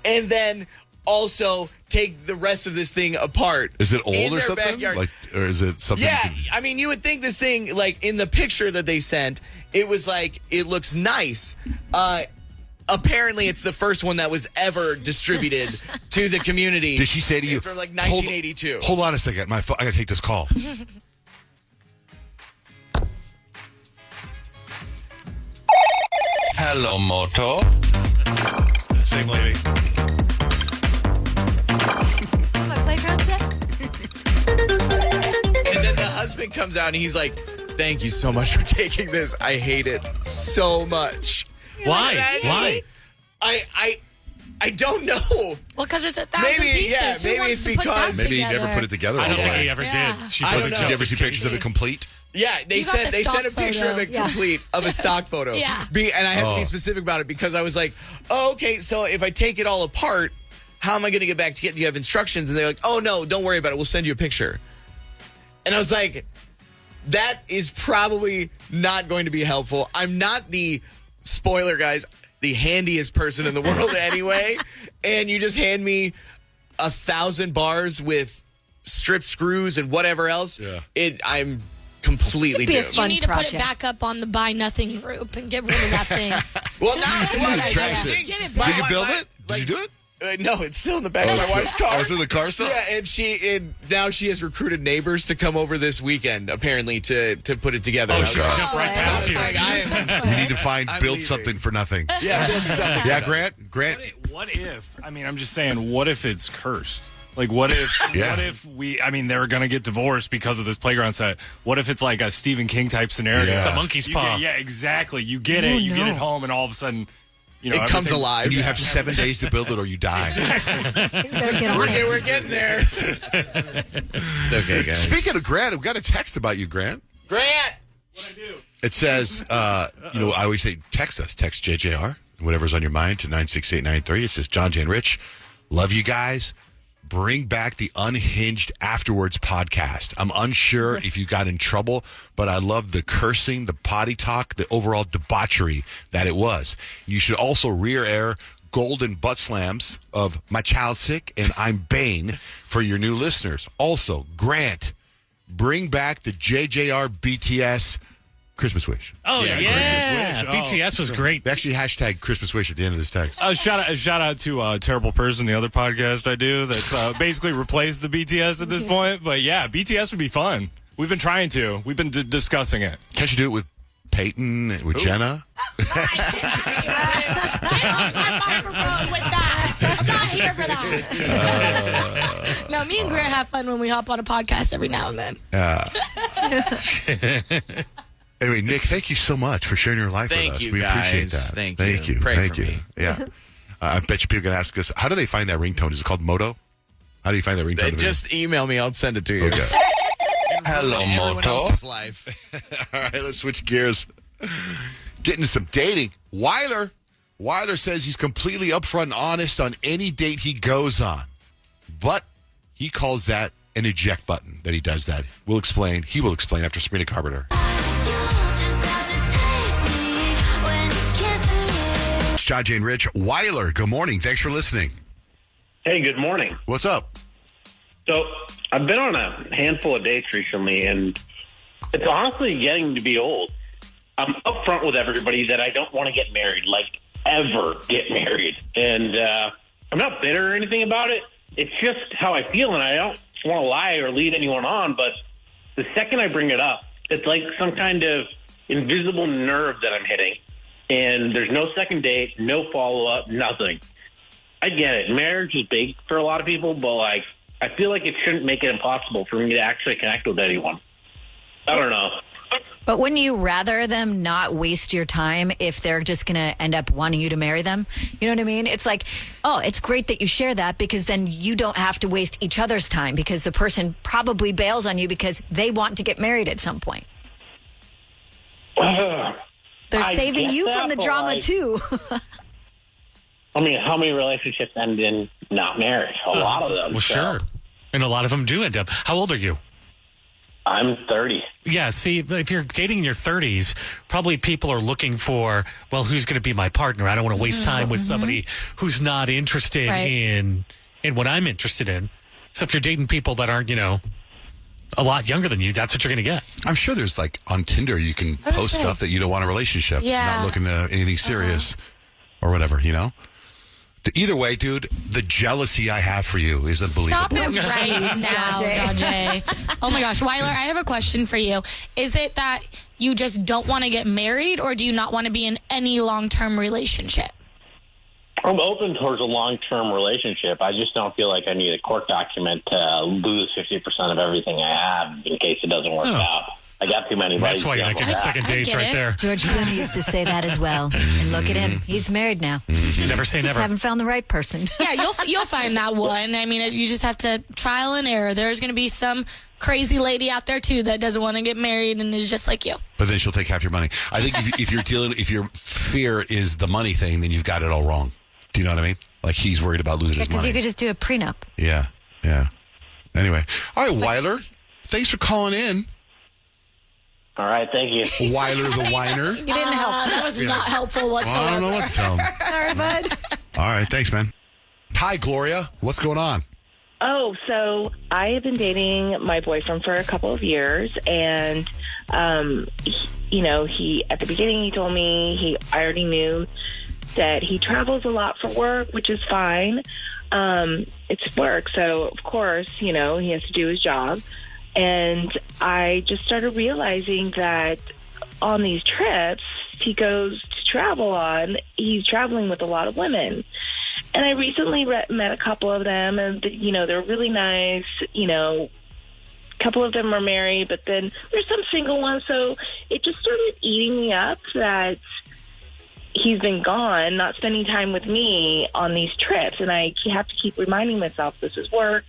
and then also take the rest of this thing apart. Is it old or something? Backyard. Like, or is it something? Yeah, I mean, you would think this thing, like in the picture that they sent, it was like, it looks nice. Apparently, it's the first one that was ever distributed to the community. Did she say to you, it's from like 1982. Hold on a second. I got to take this call. Hello, Moto. Same lady. My playground set? And then the husband comes out and he's like, "Thank you so much for taking this. I hate it so much." Why? Why? I don't know. Well, because it's 1,000 pieces. Yeah, Who maybe wants it's to put that because maybe he never put it together. I don't all think the he way. ever Yeah. did. She I don't wasn't know. Did you ever see pictures of it complete? Yeah, they You got sent the a stock picture of photo. it complete of a stock photo. Yeah. And I have to be specific about it because I was like, "Oh, okay, so if I take it all apart, how am I going to get back to it? Do you have instructions?" And they're like, "Oh, no, don't worry about it. We'll send you a picture." And I was like, that is probably not going to be helpful. I'm not the, spoiler guys, the handiest person in the world anyway. And you just hand me 1,000 bars with strip screws and whatever else. Yeah. I'm completely Should be a doomed. fun You need to put project. it back up on the Buy Nothing group and get rid of that thing. Well, now trash it. Give it Did back. you build it? Did you do it? No, it's still in the back of my wife's car. Oh, it's in the car still? Yeah, and now she has recruited neighbors to come over this weekend, apparently, to put it together. Oh, And I she was like, jumped right past you. You need to build something for nothing. Yeah, build something. Yeah, Grant. What if? I mean, I'm just saying. What if it's cursed? Like, what if? Yeah. What if we? I mean, they're gonna get divorced because of this playground set. What if it's like a Stephen King type scenario? Yeah. The monkey's You paw. get- yeah, exactly. You get it. You get it home, and all of a sudden, It comes everything- alive. And you have 7 days to build it or you die. Better get on it. We're getting there. It's okay, guys. Speaking of Grant, we've got a text about you, Grant. Grant. It says, I always say text us. Text JJR, whatever's on your mind, to 96893. It says, Johnjay and Rich, love you guys. Bring back the Unhinged Afterwards podcast. I'm unsure if you got in trouble, but I love the cursing, the potty talk, the overall debauchery that it was. You should also rear air golden butt slams of My Child Sick and I'm Bane for your new listeners. Also, Grant, bring back the JJR BTS Christmas wish. Oh, yeah. Christmas wish. Oh. BTS was great. They actually hashtag Christmas wish at the end of this text. Shout out to Terrible Person, the other podcast I do that's basically replaced the BTS at this point. But yeah, BTS would be fun. We've been trying to. We've been discussing it. Can't you do it with Peyton, with Jenna? Get off my microphone with that. I'm not here for that. No, me and Grant have fun when we hop on a podcast every now and then. Anyway, Nick, thank you so much for sharing your life Thank with us. you, We appreciate guys. that. Thank you. you. Pray Thank for you. me. Yeah. I bet you people are going to ask us, how do they find that ringtone? Is it called Moto? How do you find that ringtone? Just email me. I'll send it to you. Okay. Hello, Everyone Moto. else's life. All right, let's switch gears. Get into some dating. Weiler says he's completely upfront and honest on any date he goes on. But he calls that an eject button that he does that. We'll explain. He will explain after Sabrina Carpenter. It's Johnjay and Rich. Weiler, good morning. Thanks for listening. Hey, good morning. What's up? So, I've been on a handful of dates recently, and it's honestly getting to be old. I'm upfront with everybody that I don't want to get married, like ever get married. And I'm not bitter or anything about it. It's just how I feel, and I don't want to lie or lead anyone on. But the second I bring it up, it's like some kind of invisible nerve that I'm hitting. And there's no second date, no follow-up, nothing. I get it. Marriage is big for a lot of people, but like I feel like it shouldn't make it impossible for me to actually connect with anyone. I don't know. But wouldn't you rather them not waste your time if they're just going to end up wanting you to marry them? You know what I mean? It's like, oh, it's great that you share that because then you don't have to waste each other's time because the person probably bails on you because they want to get married at some point. They're saving you from the drama, too. I mean, how many relationships end in not marriage? A lot of them. Well, sure. And a lot of them do end up. How old are you? I'm 30. Yeah, see, if you're dating in your 30s, probably people are looking for, well, who's going to be my partner? I don't want to waste time with somebody who's not interested in what I'm interested in. So if you're dating people that aren't, a lot younger than you, that's what you're going to get. I'm sure there's like on Tinder, you can post stuff that you don't want a relationship. Yeah. Not looking to anything serious or whatever, Either way, dude, the jealousy I have for you is unbelievable. Stop it right now, Johnjay. Oh my gosh, Weiler, I have a question for you. Is it that you just don't want to get married, or do you not want to be in any long-term relationship? I'm open towards a long-term relationship. I just don't feel like I need a court document to lose 50% of everything I have in case it doesn't work out. I got too many buddies. That's why you're not getting second dates right there. George Clooney used to say that as well. And look at him. He's married now. Never say Just never. haven't found the right person. Yeah, you'll find that one. I mean, you just have to trial and error. There's going to be some crazy lady out there, too, that doesn't want to get married and is just like you. But then she'll take half your money. I think if your fear is the money thing, then you've got it all wrong. Do you know what I mean? Like he's worried about losing his Because money. you could just do a prenup. Yeah. Anyway. All right, Weiler. Thanks for calling in. All right, thank you. Weiler the whiner. You didn't help. That was not helpful whatsoever. Well, I don't know what to tell him. Sorry, bud. All right, thanks, man. Hi, Gloria. What's going on? Oh, so I have been dating my boyfriend for a couple of years, and he at the beginning he told me I already knew that he travels a lot for work, which is fine. It's work, so of course, he has to do his job. And I just started realizing that on these trips he goes to travel on, he's traveling with a lot of women. And I recently met a couple of them, and, they're really nice. A couple of them are married, but then there's some single ones. So it just started eating me up that he's been gone, not spending time with me on these trips. And I have to keep reminding myself this is work.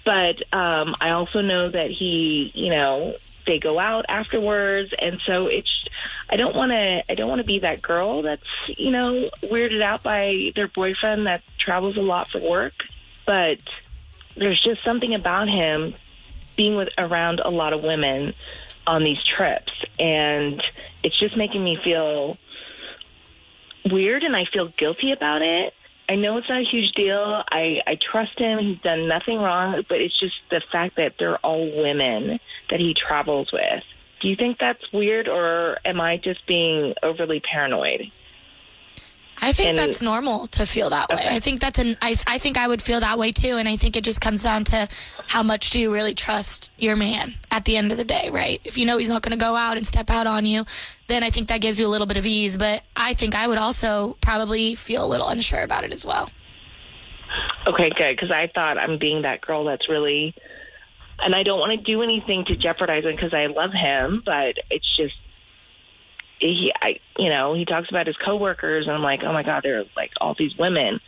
But I also know that they go out afterwards. And so I don't want to be that girl that's, weirded out by their boyfriend that travels a lot for work. But there's just something about him being around a lot of women on these trips. And it's just making me feel weird, and I feel guilty about it. I know it's not a huge deal. I trust him. He's done nothing wrong, but it's just the fact that they're all women that he travels with. Do you think that's weird, or am I just being overly paranoid? I think that's normal to feel that way. I think I think I would feel that way too, and I think it just comes down to how much do you really trust your man at the end of the day, right? If you know he's not going to go out and step out on you, then I think that gives you a little bit of ease. But I think I would also probably feel a little unsure about it as well. Okay, good, because I thought I'm being that girl that's really, and I don't want to do anything to jeopardize him because I love him, but it's just, he talks about his coworkers, and I'm like, oh my God, there are like all these women.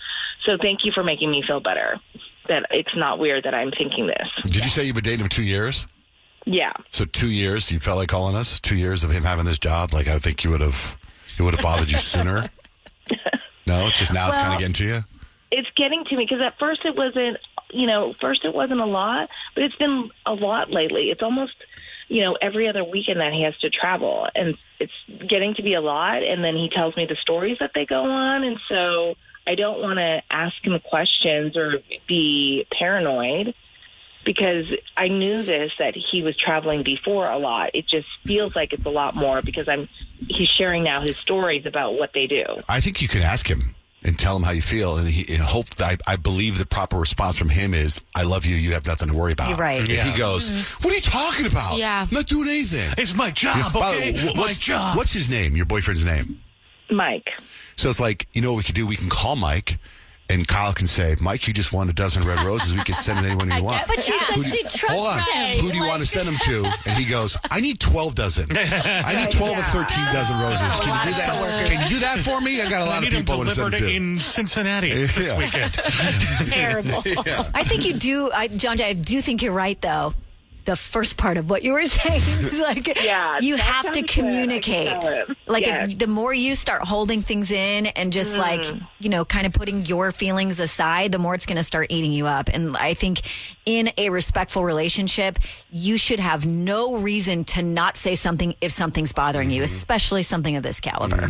So thank you for making me feel better that it's not weird that I'm thinking this. Did you say you've been dating him 2 years? Yeah. So 2 years, you felt like calling us? 2 years of him having this job? Like, I think it would have bothered you sooner? No, it's just now it's kind of getting to you? It's getting to me because at first it wasn't, a lot, but it's been a lot lately. It's almost, every other weekend that he has to travel, and it's getting to be a lot. And then he tells me the stories that they go on. And so I don't want to ask him questions or be paranoid because I knew that he was traveling before a lot. It just feels like it's a lot more because he's sharing now his stories about what they do. I think you can ask him and tell him how you feel, and I believe the proper response from him is, I love you, you have nothing to worry about. You're right. If he goes, what are you talking about? Yeah. I'm not doing anything. It's my job, okay? My job. What's his name, your boyfriend's name? Mike. So it's like, what we could do? We can call Mike, and Kyle can say, Mike, you just won a dozen red roses. We can send it anyone you want. But she said she trusts Hold on. him. Who do you want to send them to? And he goes, I need 12 dozen. I need 12 or 13 dozen roses. Can you do that? Can you do that for me? I got a lot of people I want to send them to. In Cincinnati this weekend. Terrible. Yeah. I think you do, Johnjay, I do think you're right, though. The first part of what you were saying is like, you have to communicate. Like, if the more you start holding things in and just like, kind of putting your feelings aside, the more it's going to start eating you up. And I think in a respectful relationship, you should have no reason to not say something if something's bothering you, especially something of this caliber.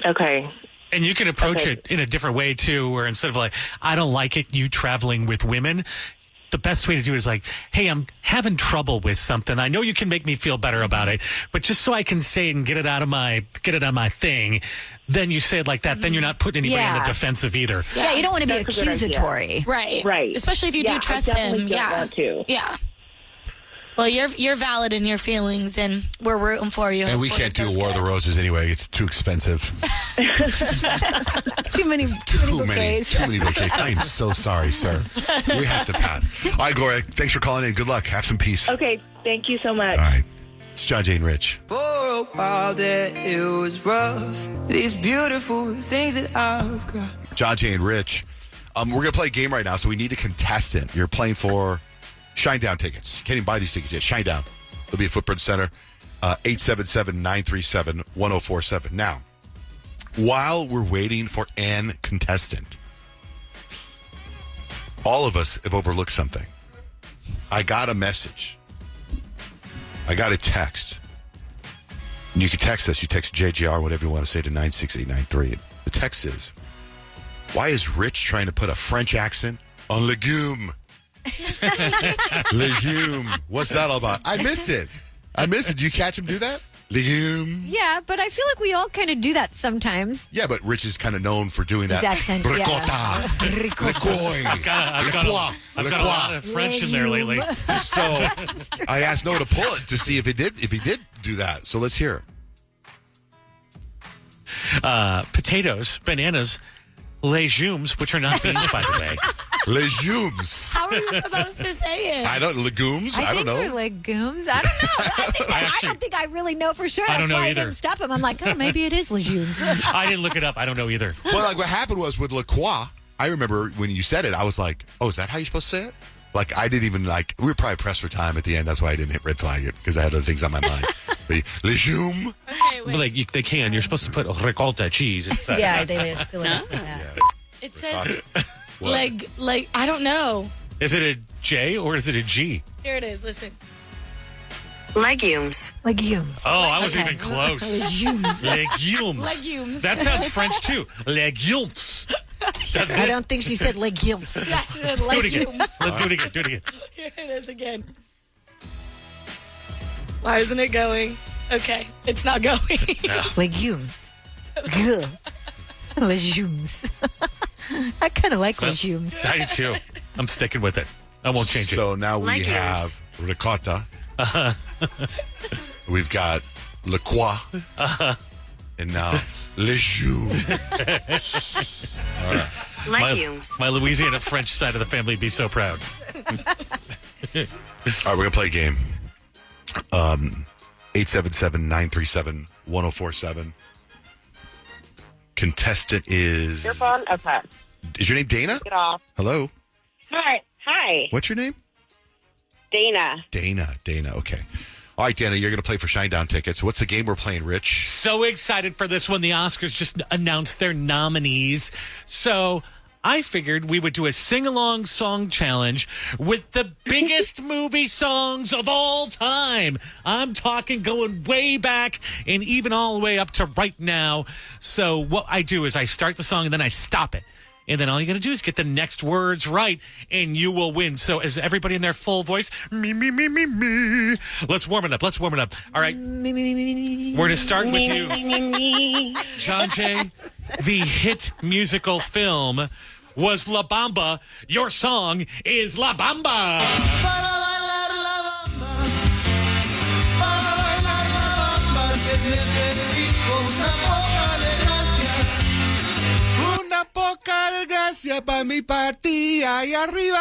Okay. And you can approach it in a different way, too, where instead of like, I don't like it, you traveling with women, the best way to do it is like, hey, I'm having trouble with something. I know you can make me feel better about it, but just so I can say it and get it on my thing, then you say it like that. Then you're not putting anybody on the defensive either. Yeah, you don't want to be accusatory. Right. Especially if you do trust him. Want to. Yeah. Well, you're valid in your feelings, and we're rooting for you. And we can't do a War of the Roses anyway. It's too expensive. Too many bouquets. Too many bouquets. I am so sorry, sir. We have to pass. All right, Gloria, thanks for calling in. Good luck. Have some peace. Okay, thank you so much. All right. It's Johnjay and Rich. For a while there, it was rough. These beautiful things that I've got. Johnjay and Rich. We're going to play a game right now, so we need a contestant. You're playing for Shinedown tickets. Can't even buy these tickets yet. Shinedown. There'll be a Footprint Center. 877-937-1047. Now, while we're waiting for an contestant, all of us have overlooked something. I got a message. I got a text. And you can text us. You text JJR, whatever you want to say, to 96893. The text is, why is Rich trying to put a French accent on legume? Legume. What's that all about? I missed it. Did you catch him do that? Legume. Yeah, but I feel like we all kind of do that sometimes. Yeah, but Rich is kind of known for doing that. His accent, Ricotta. I've got a lot of French in there lately. So I asked Noah to pull it to see if he did do that. So let's hear it. Potatoes, bananas, legumes, which are not beans, by the way. Legumes. How are you supposed to say it? I don't. Legumes. I don't know. They're legumes. I don't know. I don't think I really know for sure. That's why I didn't stop him. I'm like, maybe it is legumes. I didn't look it up. I don't know either. Well, like what happened was with La Croix, I remember when you said it, I was like, oh, is that how you're supposed to say it? Like, I didn't even we were probably pressed for time at the end. That's why I didn't hit red flag it, because I had other things on my mind. Legume. Okay, wait. Like, they can. You're supposed to put ricotta cheese inside. Yeah, they fill it up with that. Yeah. It says I don't know. Is it a J or is it a G? Here it is. Listen. Legumes. Legumes. Oh, I wasn't even close. Legumes. Legumes. That sounds French too. Legumes. I don't think she said legumes. Do it again. Let's do it again. Here it is again. Why isn't it going? Okay, it's not going. No. Legumes. Good. Legumes. I kind of like legumes. I do too. I'm sticking with it. I won't change it. So now we have ricotta. We've got La Croix. And now legumes. All right. Legumes. My Louisiana French side of the family would be so proud. All right, we're going to play a game. 877-937-1047. 1047. Contestant is... Your phone? Okay. Is your name Dana? Get off. Hello? Hi. What's your name? Dana. Dana. Okay. All right, Dana, you're going to play for Shinedown tickets. What's the game we're playing, Rich? So excited for this one. The Oscars just announced their nominees. So I figured we would do a sing-along song challenge with the biggest movie songs of all time. I'm talking going way back and even all the way up to right now. So what I do is I start the song and then I stop it. And then all you got to do is get the next words right, and you will win. So is everybody in their full voice? Me. Let's warm it up. All right. We're going to start with you. Johnjay, the hit musical film was La Bamba. Your song is La Bamba. Poca desgracia para mi partida y arriba,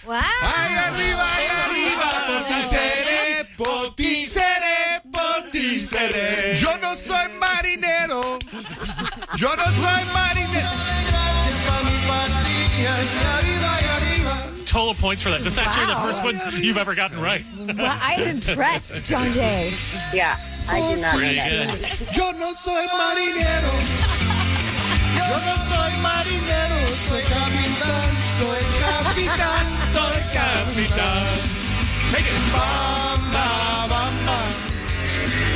Wow. ay arriba, por ti seré. Yo no soy marinero. Total points for that. This is actually the first one you've ever gotten right. Well, I'm impressed, Johnjay. Yeah, I do not know Pretty that. good. Yo no soy marinero. Yo no soy marinero, soy capitán. Take it. Bamba, bamba.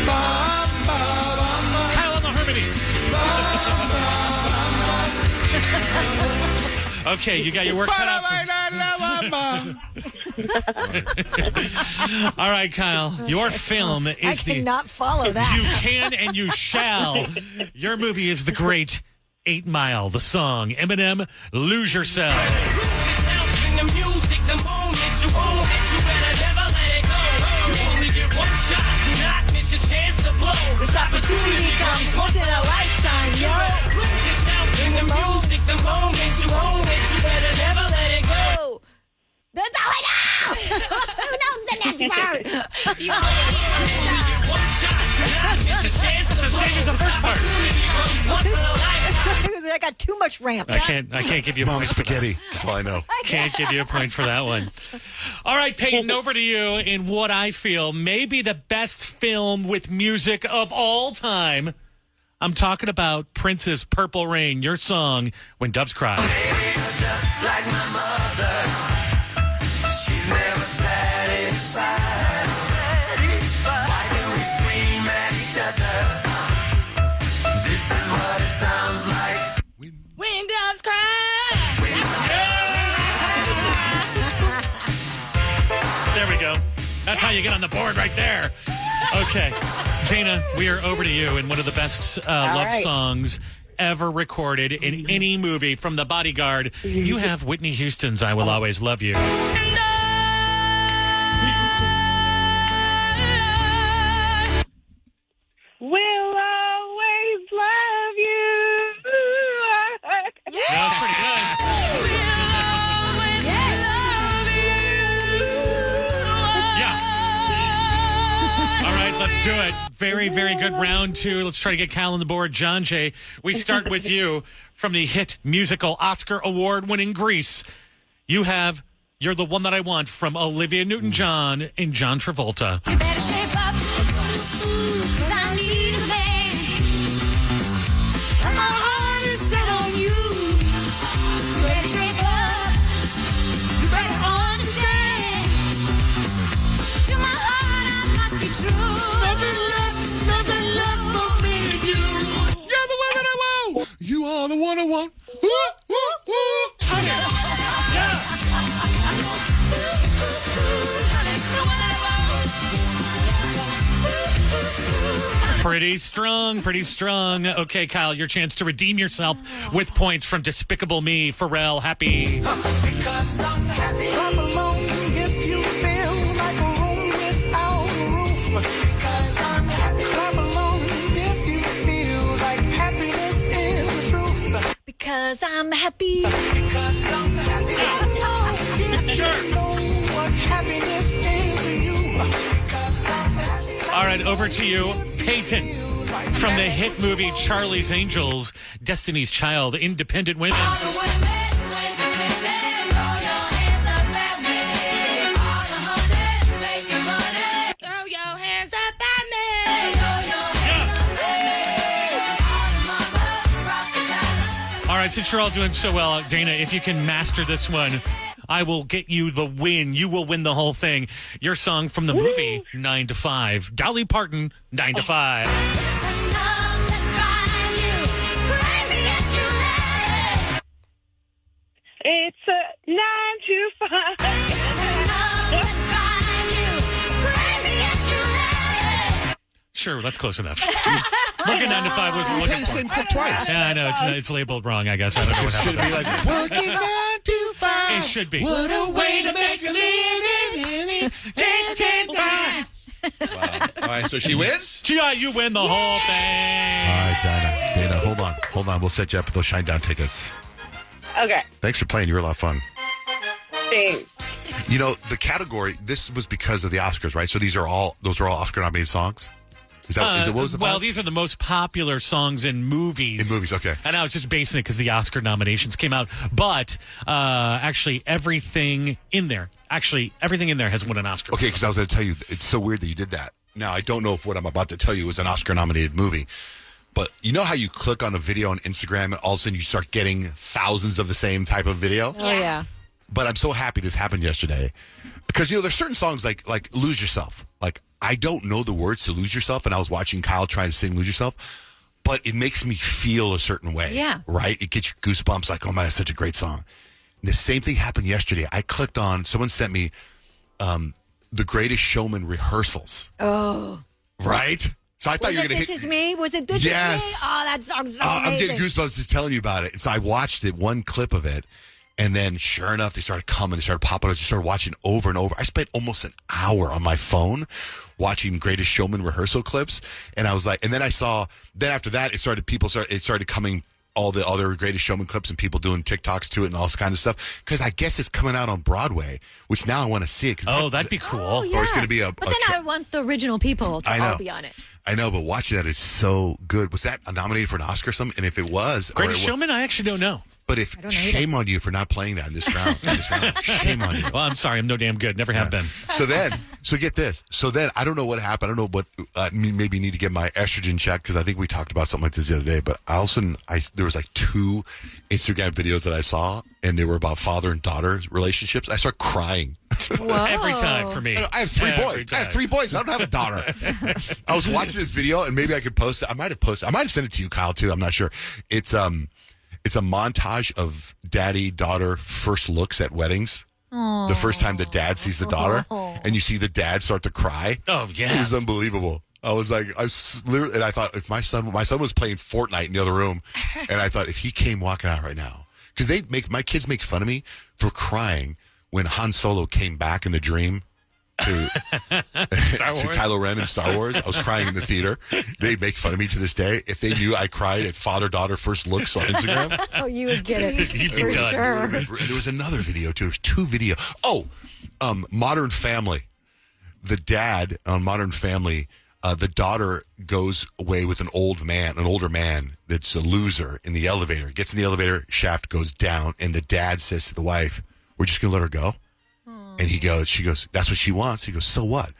Bamba, bamba. Kyle on the harmony. Okay, you got your work cut out. All right, Kyle, your film is I cannot follow that. You can and you shall. Your movie is the great 8 Mile, the song. Eminem, Lose Yourself. The music, the moment you own it, you better never let it go. You only get one shot, do not miss your chance to blow. This opportunity comes once in a lifetime, yo. Lose yourself in the music, the moment you own it, you better never let it go. That's all I know. Who knows the next part? You only get one shot, do not miss your chance to blow. The same as the first part. Once in a lifetime. I got too much ramp. I can't give you a Mom, point. spaghetti. That's all I know. Can't give you a point for that one. All right, Peyton, over to you in what I feel may be the best film with music of all time. I'm talking about Prince's Purple Rain, your song, When Doves Cry. Just like my mother, she's never satisfied. Why do we scream at each other? This is what it sounds like. When doves cry. There we go. That's how you get on the board right there. Okay. Dana, we are over to you in one of the best love right. songs ever recorded in any movie from The Bodyguard. You have Whitney Houston's I Will Always Love You. We'll always love you. That was pretty good. Yeah. All right, let's do it. Very, very good round two. Let's try to get Kyle on the board. Johnjay, we start with you from the hit musical Oscar award-winning Grease. You're the One That I Want from Olivia Newton-John and John Travolta. You better shape up, 'cause I need a man. My heart is set on you. You better shape up, you better understand. To my heart, I must be true. Nothing left for me to do. You're the one that I want. You are the one I want. Ooh, ooh, ooh. Pretty strong, pretty strong. Okay, Kyle, your chance to redeem yourself with points from Despicable Me, Pharrell, Happy. Because I'm happy. Come along if you feel like a room without a roof. Because I'm happy. Come along if you feel like happiness is the truth. Because I'm happy. Because I'm happy. Come along if you know what happiness is to you. Because I'm happy. All right, over to you. Payton from the hit movie Charlie's Angels, Destiny's Child, Independent Women. All right, since you're all doing so well, Dana, if you can master this one, I will get you the win. You will win the whole thing. Your song from the movie 9 to 5. Dolly Parton, 9 to 5. It's 9 to 5. Sure, that's close enough. Working 9 to 5 was You looking played the for. same clip twice. Yeah, I know. It's labeled wrong, I guess. I don't know what Should happened. it be like, working 9 to 5? It should be. What a way to make a living. Wow. All right, so she wins? Yeah, you win the whole thing. All right, Dana, hold on. We'll set you up with those Shinedown tickets. Okay. Thanks for playing. You were a lot of fun. Thanks. You know, the category, this was because of the Oscars, right? So those are all Oscar-nominated songs? Is it, what was the Well, vibe? these are the most popular songs in movies. In movies, okay. And I was just basing it because the Oscar nominations came out. But actually, everything in there has won an Oscar. Okay, because I was going to tell you, it's so weird that you did that. Now, I don't know if what I'm about to tell you is an Oscar-nominated movie, but you know how you click on a video on Instagram and all of a sudden you start getting thousands of the same type of video? Oh, yeah. But I'm so happy this happened yesterday because, there's certain songs like Lose Yourself. Like, I don't know the words to Lose Yourself, and I was watching Kyle try to sing Lose Yourself, but it makes me feel a certain way. Yeah. Right? It gets you goosebumps like, oh, man, it's such a great song. And the same thing happened yesterday. I clicked on, someone sent me The Greatest Showman rehearsals. Oh. Right? So I thought you were going to hit. This Is Me? Was it This Yes. Is Me? Oh, that song's so I'm amazing. getting goosebumps just telling you about it. And so I watched it, one clip of it. And then, sure enough, they started coming. They started popping up. I just started watching over and over. I spent almost an hour on my phone watching Greatest Showman rehearsal clips. And I was like, and then I saw, then after that, it started coming, all the other Greatest Showman clips and people doing TikToks to it and all this kind of stuff. Because I guess it's coming out on Broadway, which now I want to see it. That'd be cool. Oh, yeah. Or it's going to be But then I want the original people to I know. all be on it. I know, but watching that is so good. Was that nominated for an Oscar or something? And if it was... Greatest Showman? I actually don't know. But shame on you for not playing that in this round. Shame on you. Well, I'm sorry. I'm no damn good. Never have been. So get this. So then, I don't know what happened. I don't know what, maybe need to get my estrogen checked because I think we talked about something like this the other day. But all of a sudden, there was like 2 Instagram videos that I saw, and they were about father and daughter relationships. I start crying. Every time for me. I have 3 boys. I have 3 boys. I don't have a daughter. I was watching this video, and maybe I could post it. I might have sent it to you, Kyle, too. I'm not sure. It's a montage of daddy-daughter first looks at weddings. Aww. The first time the dad sees the daughter, and you see the dad start to cry. Oh, yeah. It was unbelievable. I was like, and I thought, if my son was playing Fortnite in the other room, and I thought, if he came walking out right now, because my kids make fun of me for crying when Han Solo came back in the dream to Kylo Ren in Star Wars. I was crying in the theater. They make fun of me to this day. If they knew I cried at father-daughter first looks on Instagram. Oh, you would get it. You'd be for done. sure. There was another video, too. There was 2 videos. Modern Family. The dad on Modern Family, the daughter goes away with an older man that's a loser in the elevator. Gets in the elevator, shaft goes down, and the dad says to the wife, "We're just going to let her go?" And she goes, "That's what she wants." He goes, "So what?"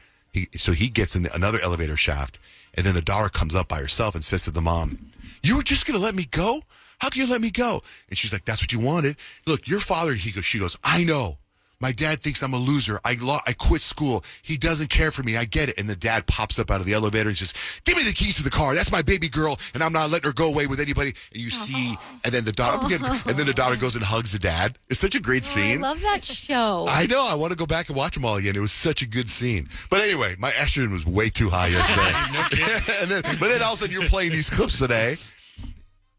So he gets in another elevator shaft, and then the daughter comes up by herself and says to the mom, "You were just going to let me go? How can you let me go?" And she's like, "That's what you wanted. Look, your father," she goes, "I know. My dad thinks I'm a loser. I quit school. He doesn't care for me. I get it." And the dad pops up out of the elevator and says, "Give me the keys to the car. That's my baby girl, and I'm not letting her go away with anybody." And you see, and then the daughter goes and hugs the dad. It's such a great scene. I love that show. I know. I want to go back and watch them all again. It was such a good scene. But anyway, my estrogen was way too high yesterday. But then all of a sudden you're playing these clips today.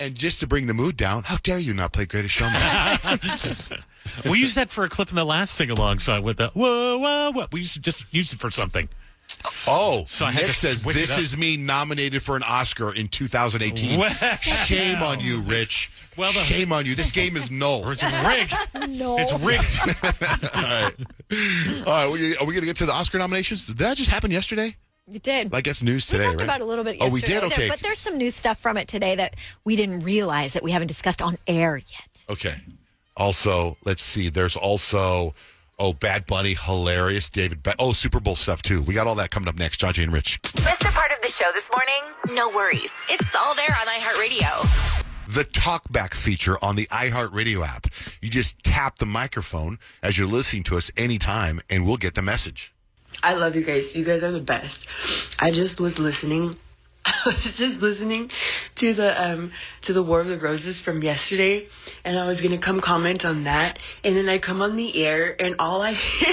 And just to bring the mood down, how dare you not play Greatest Showman? We used that for a clip in the last sing-along song with the whoa, whoa, whoa. We used to just use it for something. Oh, so Nick says, "This is me nominated for an Oscar in 2018. Shame on you, Rich. Shame on you. This game is null. It's rigged. No. It's rigged. All right. Are we going to get to the Oscar nominations? Did that just happen yesterday? You did. Like that's news today, we talked right? about it a little bit Oh, yesterday. we did? Okay. But there's some new stuff from it today that we didn't realize that we haven't discussed on air yet. Okay. Also, let's see. There's also, Bad Bunny, hilarious. Super Bowl stuff, too. We got all that coming up next. Johnjay and Rich. Missed a part of the show this morning? No worries. It's all there on iHeartRadio. The talkback feature on the iHeartRadio app. You just tap the microphone as you're listening to us anytime, and we'll get the message. I love you guys. You guys are the best. I just was listening. I was just listening to the War of the Roses from yesterday, and I was gonna come comment on that, and then I come on the air, and all I hear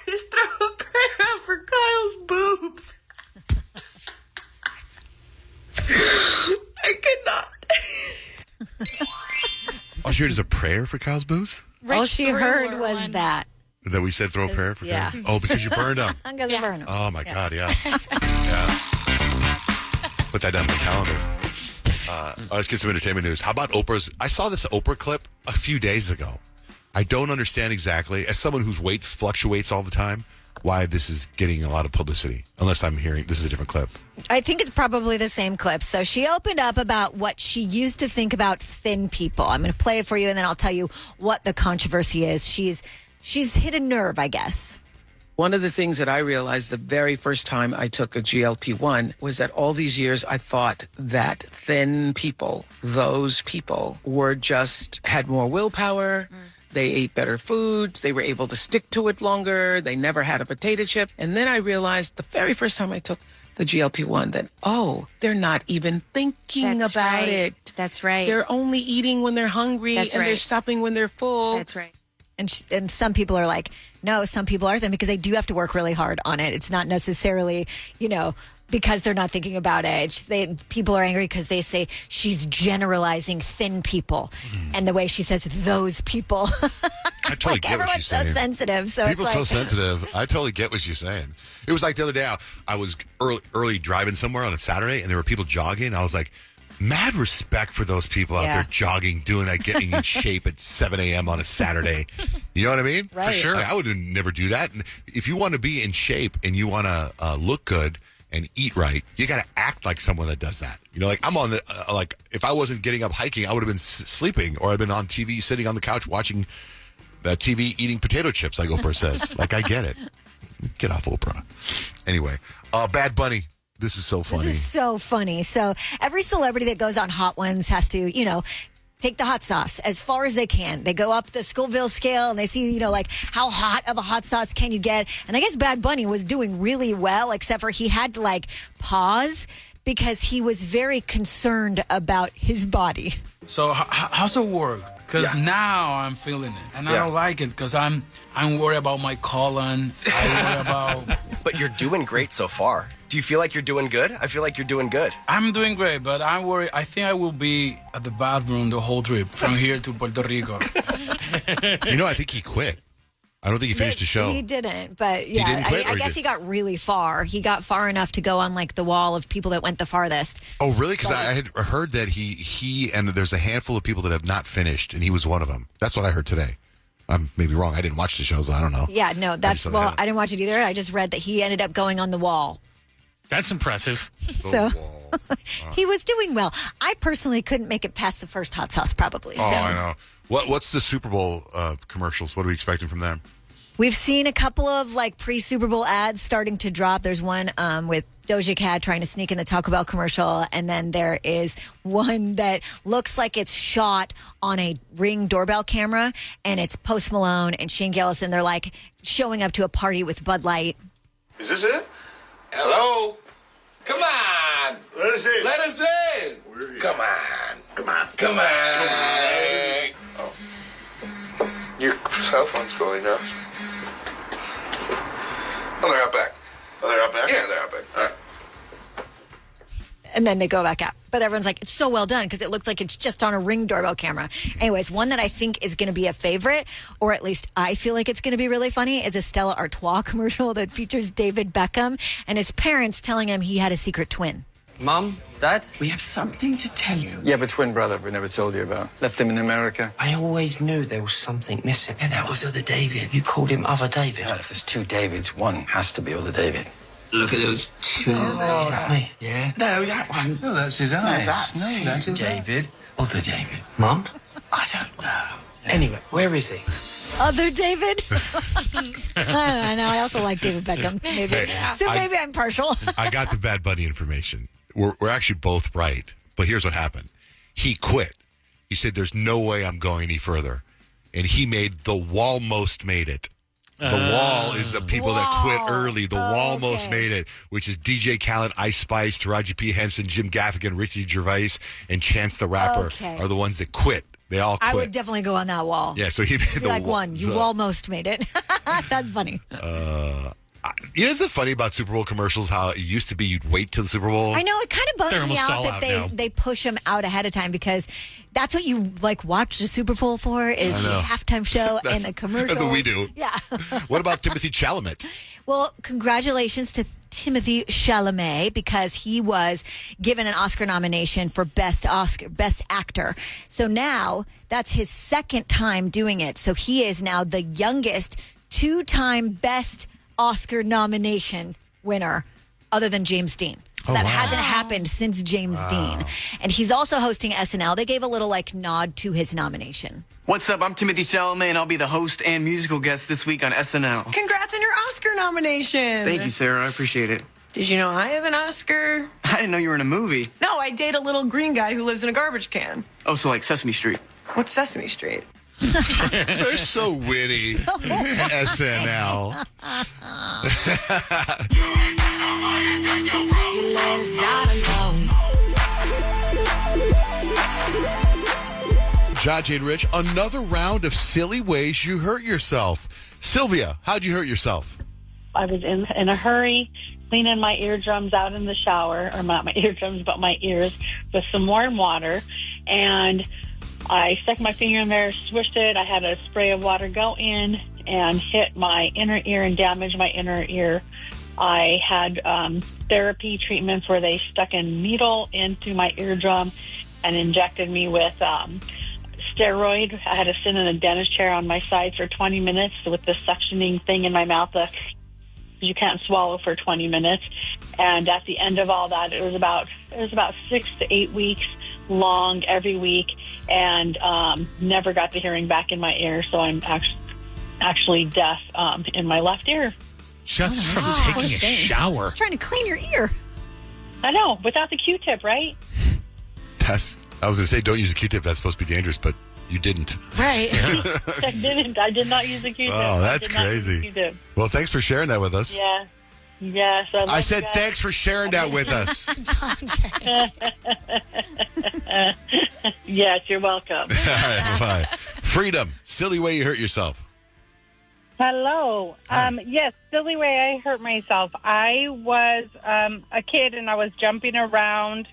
is throw a prayer out for Kyle's boobs. I could not. All she heard is a prayer for Kyle's boobs? All she heard was that. That we said throw a prayer for yeah. Kyle? Oh, because you burned them. Because I burned them. Oh, my God, yeah. Yeah. Put that down on the calendar. Let's get some entertainment news. How about Oprah's? I saw this Oprah clip a few days ago. I don't understand exactly, as someone whose weight fluctuates all the time, why this is getting a lot of publicity, unless I'm hearing this is a different clip. I think it's probably the same clip. So she opened up about what she used to think about thin people. I'm going to play it for you, and then I'll tell you what the controversy is. She's hit a nerve, I guess. One of the things that I realized the very first time I took a GLP-1 was that all these years I thought that thin people, those people, had more willpower. They ate better foods. They were able to stick to it longer. They never had a potato chip. And then I realized the very first time I took the GLP-1 that, they're not even thinking That's about right. it. That's right. They're only eating when they're hungry. That's and right. they're stopping when they're full. That's right. And some people are like, no, some people are thin because they do have to work really hard on it. It's not necessarily, because they're not thinking about it. People are angry because they say she's generalizing thin people. And the way she says those people. I totally get what she's saying. Everyone's so sensitive. So People it's so like, sensitive. I totally get what she's saying. It was like the other day, I was early driving somewhere on a Saturday, and there were people jogging. I was like, mad respect for those people out there jogging, doing that, getting in shape at 7 a.m. on a Saturday. You know what I mean? Right. For sure. Like, I would never do that. And if you want to be in shape and you want to look good and eat right, you got to act like someone that does that. Like I'm on the, if I wasn't getting up hiking, I would have been sleeping, or I'd been on TV, sitting on the couch watching TV, eating potato chips, like Oprah says. Like, I get it. Get off Oprah. Anyway, Bad Bunny. This is so funny. This is so funny. So every celebrity that goes on Hot Ones has to, take the hot sauce as far as they can. They go up the Scoville scale and they see, how hot of a hot sauce can you get? And I guess Bad Bunny was doing really well, except for he had to pause because he was very concerned about his body. So how's it work? Because now I'm feeling it, and I don't like it because I'm worried about my colon. I worry about. But you're doing great so far. Do you feel like you're doing good? I feel like you're doing good. I'm doing great, but I'm worried. I think I will be at the bathroom the whole trip from here to Puerto Rico. I think he quit. I don't think he finished the show. He didn't, but He didn't quit, I or guess did? he got really far. He got far enough to go on the wall of people that went the farthest. Oh, really? Because I had heard that he and there's a handful of people that have not finished, and he was one of them. That's what I heard today. I'm maybe wrong. I didn't watch the show, so I don't know. Yeah, no, I didn't watch it either. I just read that he ended up going on the wall. That's impressive. So he was doing well. I personally couldn't make it past the first hot sauce, probably. Oh, I know. What's the Super Bowl commercials? What are we expecting from them? We've seen a couple of pre-Super Bowl ads starting to drop. There's one with Doja Cat trying to sneak in the Taco Bell commercial. And then there is one that looks like it's shot on a Ring doorbell camera. And it's Post Malone and Shane Gillis. And they're showing up to a party with Bud Light. Is this it? Hello? Come on! Let us in. Let us in! Come on. Come on. Come on. Oh. Your cell phone's going up. Oh, they're out back. Oh, they're out back? Yeah, they're out back. All right. And then they go back out. But everyone's like, it's so well done because it looks like it's just on a Ring doorbell camera. Anyways, one that I think is going to be a favorite, or at least I feel like it's going to be really funny, is a Stella Artois commercial that features David Beckham and his parents telling him he had a secret twin. Mum, Dad? We have something to tell you. You have a twin brother we never told you about. Left him in America. I always knew there was something missing. And that was Other David. You called him Other David. Well, if there's two Davids, one has to be Other David. Look at those two. Oh, is that me? Yeah. No, that one. No, that's his eyes. That's David. Other David. Mum? I don't know. Anyway, where is he? Other David? I know. I also like David Beckham. Maybe. Hey, So maybe I'm partial. I got the Bad Bunny information. We're actually both right. But here's what happened. He quit. He said, there's no way I'm going any further. And he made the Walmost made it. The Wall is the people that quit early. The Walmost made it, which is DJ Khaled, Ice Spice, Taraji P. Henson, Jim Gaffigan, Ricky Gervais, and Chance the Rapper are the ones that quit. They all quit. I would definitely go on that wall. Yeah, so he made Be like one. You almost made it. That's funny. You know, isn't it funny about Super Bowl commercials how it used to be you'd wait till the Super Bowl? I know. It kind of bums me out that they push them out ahead of time because that's what you watch the Super Bowl for is the halftime show and the commercials. That's what we do. Yeah. What about Timothy Chalamet? Well, congratulations to Timothy Chalamet because he was given an Oscar nomination for Best Actor. So now that's his second time doing it. So he is now the youngest two-time Best Oscar nomination winner other than James Dean. That hasn't happened since James Dean. And he's also hosting SNL. They gave a little nod to his nomination. What's up? I'm Timothy Chalamet, and I'll be the host and musical guest this week on SNL. Congrats on your Oscar nomination. Thank you, Sarah. I appreciate it. Did you know I have an Oscar? I didn't know you were in a movie. No, I date a little green guy who lives in a garbage can. Oh, so like Sesame Street. What's Sesame Street? They're so witty. SNL. Johnjay and Rich, another round of silly ways you hurt yourself. Sylvia, how'd you hurt yourself? I was in a hurry, cleaning my eardrums out in the shower, or not my eardrums, but my ears, with some warm water, and I stuck my finger in there, swished it. I had a spray of water go in and hit my inner ear and damage my inner ear. I had therapy treatments where they stuck a needle into my eardrum and injected me with steroid. I had to sit in a dentist chair on my side for 20 minutes with the suctioning thing in my mouth. You can't swallow for 20 minutes. And at the end of all that, it was about 6 to 8 weeks long every week, and never got the hearing back in my ear. So I'm actually deaf in my left ear. Just from taking a shower. Just trying to clean your ear. I know, without the Q-tip, right? I was going to say, don't use a Q-tip. That's supposed to be dangerous, but you didn't. Right. I didn't. I did not use a Q-tip. Oh, that's crazy. Q-tip. Well, thanks for sharing that with us. Yeah. Yes. I said thanks for sharing that with us. Yes, you're welcome. All right, bye. Freedom, silly way you hurt yourself. Hello. Yes, silly way I hurt myself. I was a kid and I was jumping around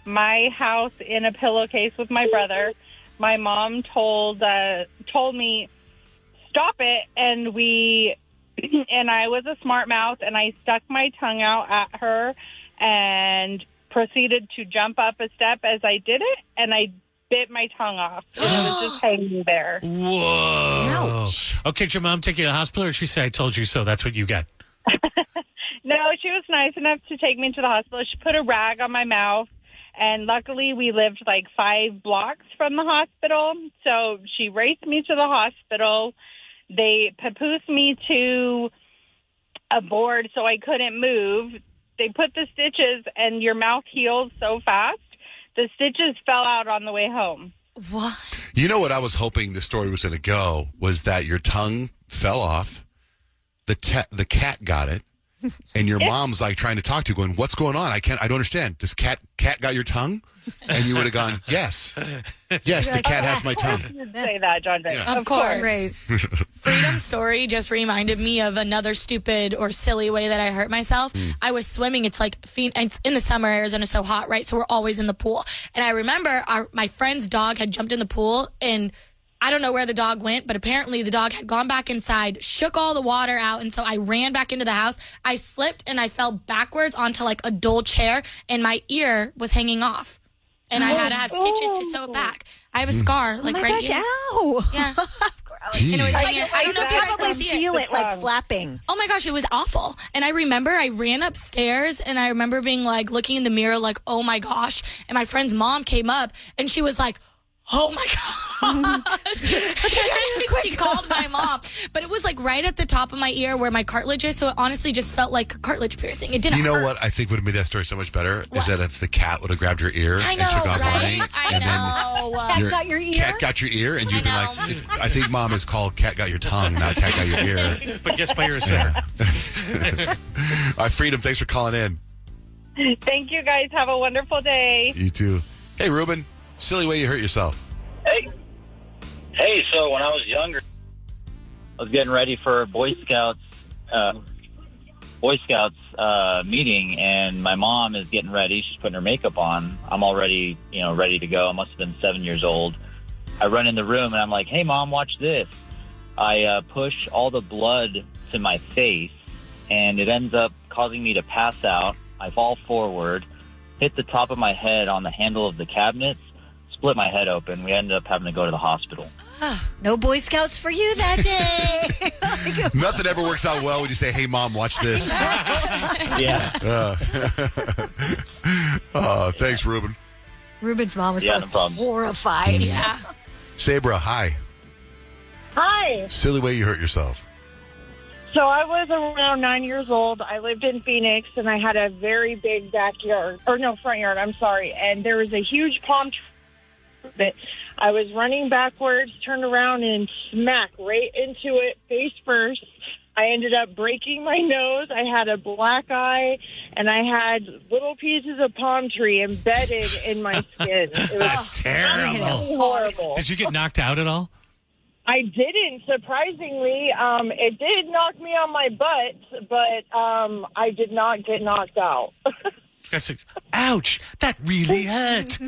my house in a pillowcase with my brother. My mom told me, stop it, and I was a smart mouth, and I stuck my tongue out at her and proceeded to jump up a step as I did it, and I bit my tongue off. And it was just hanging there. Whoa. Ouch. Okay, did your mom take you to the hospital, or did she say, I told you so, that's what you got? No, she was nice enough to take me to the hospital. She put a rag on my mouth, and luckily we lived like 5 blocks from the hospital, so she raced me to the hospital. They papoosed me to a board so I couldn't move. They put the stitches, and your mouth heals so fast. The stitches fell out on the way home. What? You know what I was hoping the story was going to go was that your tongue fell off, the cat got it, and your mom's like trying to talk to you, going, "What's going on? I don't understand. This cat got your tongue?" And you would have gone, "Yes, the cat has my tongue." You'd say that, Johnjay. Yeah. Of course. Right. Freedom's story just reminded me of another stupid or silly way that I hurt myself. I was swimming. It's in the summer. Arizona's so hot, right? So we're always in the pool. And I remember my friend's dog had jumped in the pool and I don't know where the dog went, but apparently the dog had gone back inside, shook all the water out, and so I ran back into the house. I slipped and I fell backwards onto like a dull chair, and my ear was hanging off. And I had to have stitches to sew it back. I have a scar, like my right gosh, here. ow. Yeah. Jeez. And it was hanging. I don't know if you guys probably can see feel it like flapping. Oh my gosh, it was awful. And I remember I ran upstairs and I remember being like looking in the mirror like, oh my gosh. And my friend's mom came up and she was like, oh my gosh. She called my mom. But it was like right at the top of my ear where my cartilage is. So it honestly just felt like a cartilage piercing. It didn't You know hurt. what I think would have made that story so much better is that if the cat would have grabbed your ear I and know, took off right? running, I and know. then Cat got your ear? Cat got your ear, and you'd be like, I think Mom is called Cat got your tongue, not Cat got your ear. But yes, by your sir. All right, Freedom, thanks for calling in. Thank you, guys. Have a wonderful day. You too. Hey, Ruben, silly way you hurt yourself. Hey, so when I was younger, I was getting ready for a Boy Scouts meeting, and my mom is getting ready. She's putting her makeup on. I'm already, ready to go. I must have been 7 years old. I run in the room, and I'm like, hey, Mom, watch this. I push all the blood to my face, and it ends up causing me to pass out. I fall forward, hit the top of my head on the handle of the cabinets, split my head open. We ended up having to go to the hospital. No Boy Scouts for you that day. Nothing ever works out well when you say, hey, Mom, watch this. Yeah. Thanks, Ruben. Ruben's mom was Yeah, probably no problem. horrified. Yeah. Sabra, hi. Hi. Silly way you hurt yourself. So I was around 9 years old. I lived in Phoenix, and I had a very big backyard, front yard, I'm sorry. And there was a huge palm tree that I was running backwards, turned around, and smack right into it, face first. I ended up breaking my nose. I had a black eye, and I had little pieces of palm tree embedded in my skin. It was That's terrible. absolutely horrible. Did you get knocked out at all? I didn't, surprisingly. It did knock me on my butt, but I did not get knocked out. Ouch, that really hurt.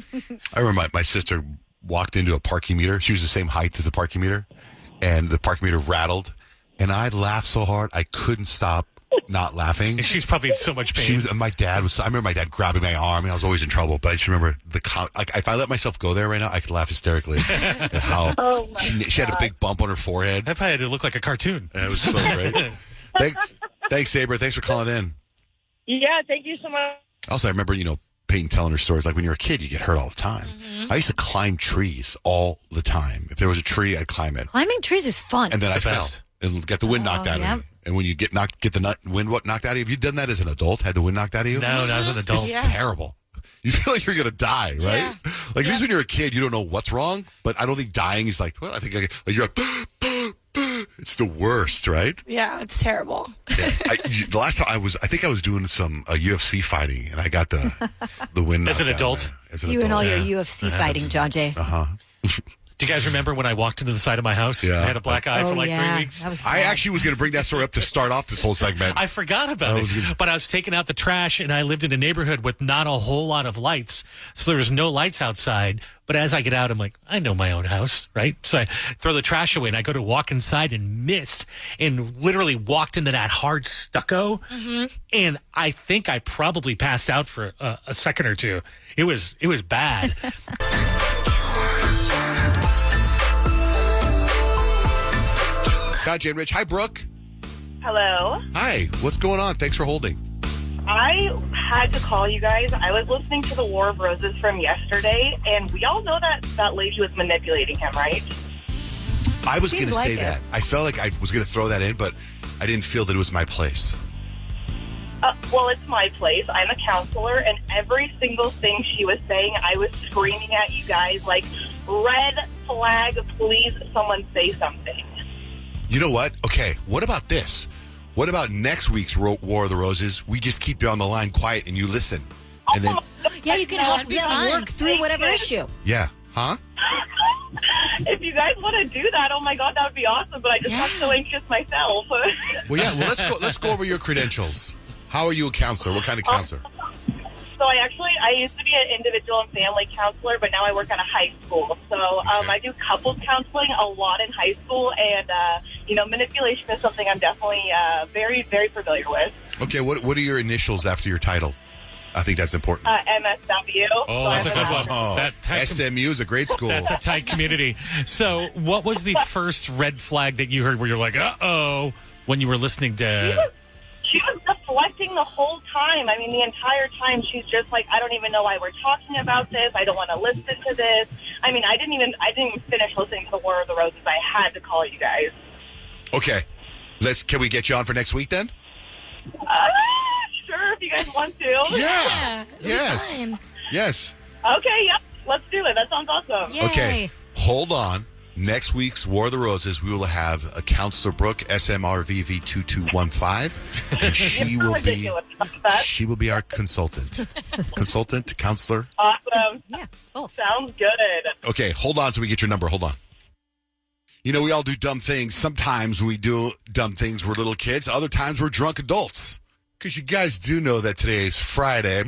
I remember my sister walked into a parking meter. She was the same height as the parking meter, and the parking meter rattled, and I laughed so hard I couldn't stop not laughing. And she's probably in so much pain. I remember my dad grabbing my arm, and I was always in trouble, but I just remember if I let myself go there right now, I could laugh hysterically at how she had a big bump on her forehead. That probably had to look like a cartoon. And it was so great. Thanks, Sabra. Thanks for calling in. Yeah, thank you so much. Also, I remember, Peyton telling her stories. Like when you're a kid, you get hurt all the time. I used to climb trees all the time. If there was a tree, I'd climb it. Climbing trees is fun. And then I fell and get the wind knocked out of me. And when you get the wind knocked out of you, have you done that as an adult? Had the wind knocked out of you? No, not as an adult. It's terrible. You feel like you're going to die, right? Yeah. Like at least when you're a kid, you don't know what's wrong. But I don't think dying is like, well, I think you're like, it's the worst, right? Yeah, it's terrible. The last time I think I was doing some UFC fighting, and I got the wind knocked As an out adult? of me. You and all your UFC fighting, Johnjay. Do you guys remember when I walked into the side of my house? Yeah. I had a black eye for like 3 weeks. I actually was going to bring that story up to start off this whole segment. I forgot about it. But I was taking out the trash, and I lived in a neighborhood with not a whole lot of lights. So there was no lights outside. But as I get out, I'm like, I know my own house, right? So I throw the trash away, and I go to walk inside and missed and literally walked into that hard stucco. Mm-hmm. And I think I probably passed out for a second or two. It was bad. Johnjay and Rich. Hi, Brooke. Hello. Hi. What's going on? Thanks for holding. I had to call you guys. I was listening to the War of Roses from yesterday, and we all know that lady was manipulating him, right? I was going to say that. I felt like I was going to throw that in, but I didn't feel that it was my place. Well, it's my place. I'm a counselor, and every single thing she was saying, I was screaming at you guys like, red flag, please someone say something. You know what? Okay, what about this? What about next week's War of the Roses? We just keep you on the line quiet and you listen. And then, Yeah, you can help them work through whatever issue. yeah. Huh? If you guys want to do that, oh my God, that would be awesome. But I just got so anxious myself. Well, yeah. Well, let's go over your credentials. How are you a counselor? What kind of counselor? So So I used to be an individual and family counselor, but now I work at a high school. So I do couples counseling a lot in high school, and manipulation is something I'm definitely very, very familiar with. Okay, what are your initials after your title? I think that's important. MSW. Oh, that's a good one. Oh, SMU is a great school. That's a tight community. So what was the first red flag that you heard where you're like, uh-oh, when you were listening to... She was deflecting the whole time. I mean, the entire time she's just like, I don't even know why we're talking about this. I don't want to listen to this. I mean, I didn't even finish listening to the War of the Roses. I had to call you guys. Okay. Can we get you on for next week then? Sure, if you guys want to. Yeah. Yes. Yes. Okay, yep. Let's do it. That sounds awesome. Okay. Hold on. Next week's War of the Roses, we will have a Counselor Brooke, SMRVV2215, and she will be our consultant. Counselor. Awesome. Yeah. Oh. Sounds good. Okay, hold on so we get your number. Hold on. You know, we all do dumb things. Sometimes when we do dumb things, we're little kids. Other times we're drunk adults. Because you guys do know that today is Friday.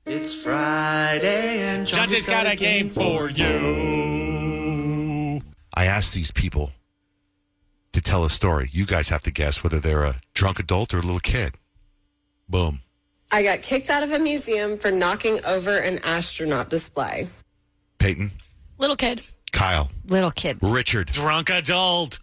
It's Friday and Johnjay's got a game for you. I asked these people to tell a story. You guys have to guess whether they're a drunk adult or a little kid. Boom. I got kicked out of a museum for knocking over an astronaut display. Peyton. Little kid. Kyle. Little kid. Richard. Drunk adult.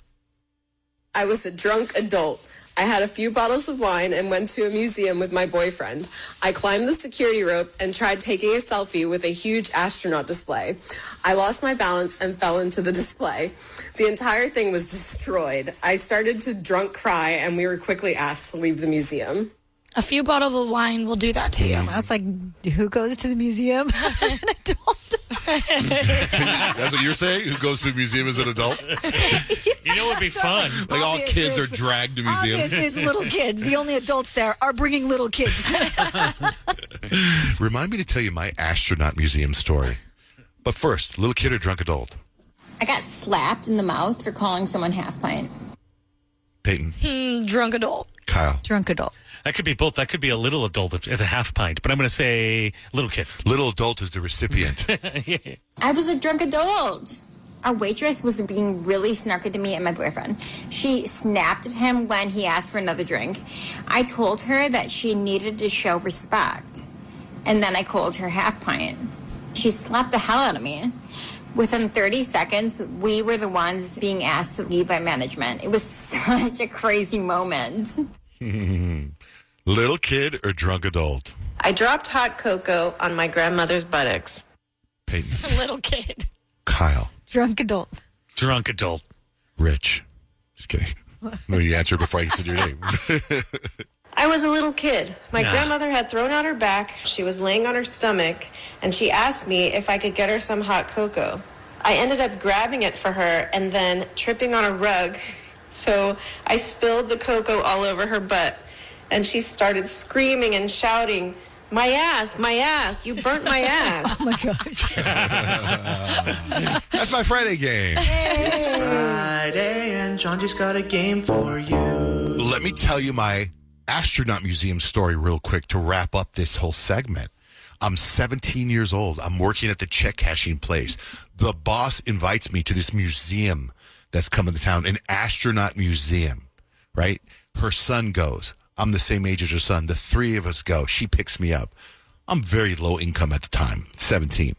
I was a drunk adult. I had a few bottles of wine and went to a museum with my boyfriend. I climbed the security rope and tried taking a selfie with a huge astronaut display. I lost my balance and fell into the display. The entire thing was destroyed. I started to drunk cry, and we were quickly asked to leave the museum. A few bottles of wine will do that to you. That's like, who goes to the museum as an adult? That's what you're saying? Who goes to a museum as an adult? You know what would be fun? Like all kids are dragged to museums. Obviously, it's little kids. The only adults there are bringing little kids. Remind me to tell you my astronaut museum story. But first, little kid or drunk adult? I got slapped in the mouth for calling someone half pint. Peyton. Drunk adult. Kyle. Drunk adult. That could be both. That could be a little adult if it's a half pint, but I'm going to say little kid. Little adult is the recipient. I was a drunk adult. Our waitress was being really snarky to me and my boyfriend. She snapped at him when he asked for another drink. I told her that she needed to show respect. And then I called her half pint. She slapped the hell out of me. Within 30 seconds, we were the ones being asked to leave by management. It was such a crazy moment. Little kid or drunk adult? I dropped hot cocoa on my grandmother's buttocks. Peyton. Little kid. Kyle. Drunk adult. Drunk adult. Rich. Just kidding. No, you answered before I said your name. I was a little kid. My grandmother had thrown out her back. She was laying on her stomach, and she asked me if I could get her some hot cocoa. I ended up grabbing it for her and then tripping on a rug. So I spilled the cocoa all over her butt, and she started screaming and shouting, my ass, you burnt my ass. Oh, my gosh. That's my Friday game. It's Friday and Johnjay's got a game for you. Let me tell you my astronaut museum story real quick to wrap up this whole segment. I'm 17 years old. I'm working at the check cashing place. The boss invites me to this museum that's coming to town, an astronaut museum, right? Her son goes. I'm the same age as her son. The three of us go. She picks me up. I'm very low income at the time, 17.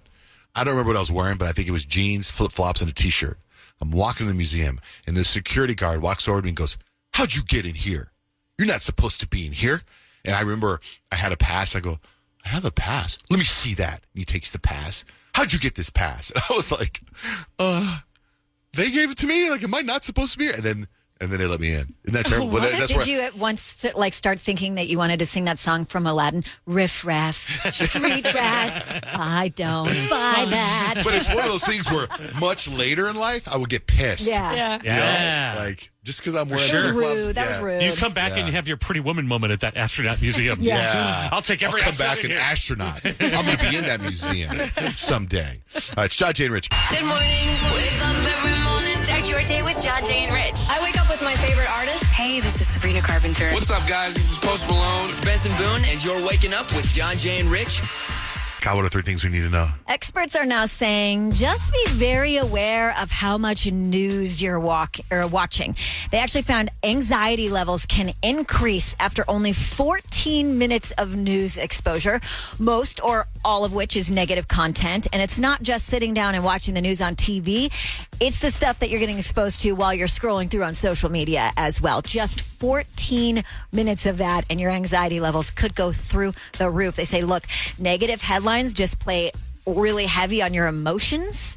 I don't remember what I was wearing, but I think it was jeans, flip-flops, and a T-shirt. I'm walking in the museum, and the security guard walks over to me and goes, how'd you get in here? You're not supposed to be in here. And I remember I had a pass. I go, I have a pass. Let me see that. And he takes the pass. How'd you get this pass? And I was like, they gave it to me. Like, am I not supposed to be here? And then they let me in. Isn't that terrible? But that's Did you at once start thinking that you wanted to sing that song from Aladdin? Riff raff, street rat. I don't buy that. But it's one of those things where much later in life, I would get pissed. Yeah. You know? Like, just because I'm wearing flip-flops. That was rude. You come back and you have your Pretty Woman moment at that astronaut museum. I'll take every come back astronaut an astronaut. I'm going to be in that museum someday. All right, it's Johnjay and Rich. Good morning. Wake up every morning. Start your day with Johnjay and Rich. I wake up with my favorite artist, Hey, this is Sabrina Carpenter. What's up, guys? This is Post Malone. It's Benson Boone, and you're waking up with John, Jay, and Rich. Kyle, what are 3 things we need to know? Experts are now saying just be very aware of how much news you're watching. They actually found anxiety levels can increase after only 14 minutes of news exposure, most or all of which is negative content. And it's not just sitting down and watching the news on TV. It's the stuff that you're getting exposed to while you're scrolling through on social media as well. Just 14 minutes of that, and your anxiety levels could go through the roof. They say, look, negative headlines just play really heavy on your emotions,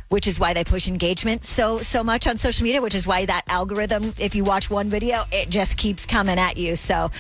which is why they push engagement so much on social media, which is why that algorithm, if you watch one video, it just keeps coming at you. So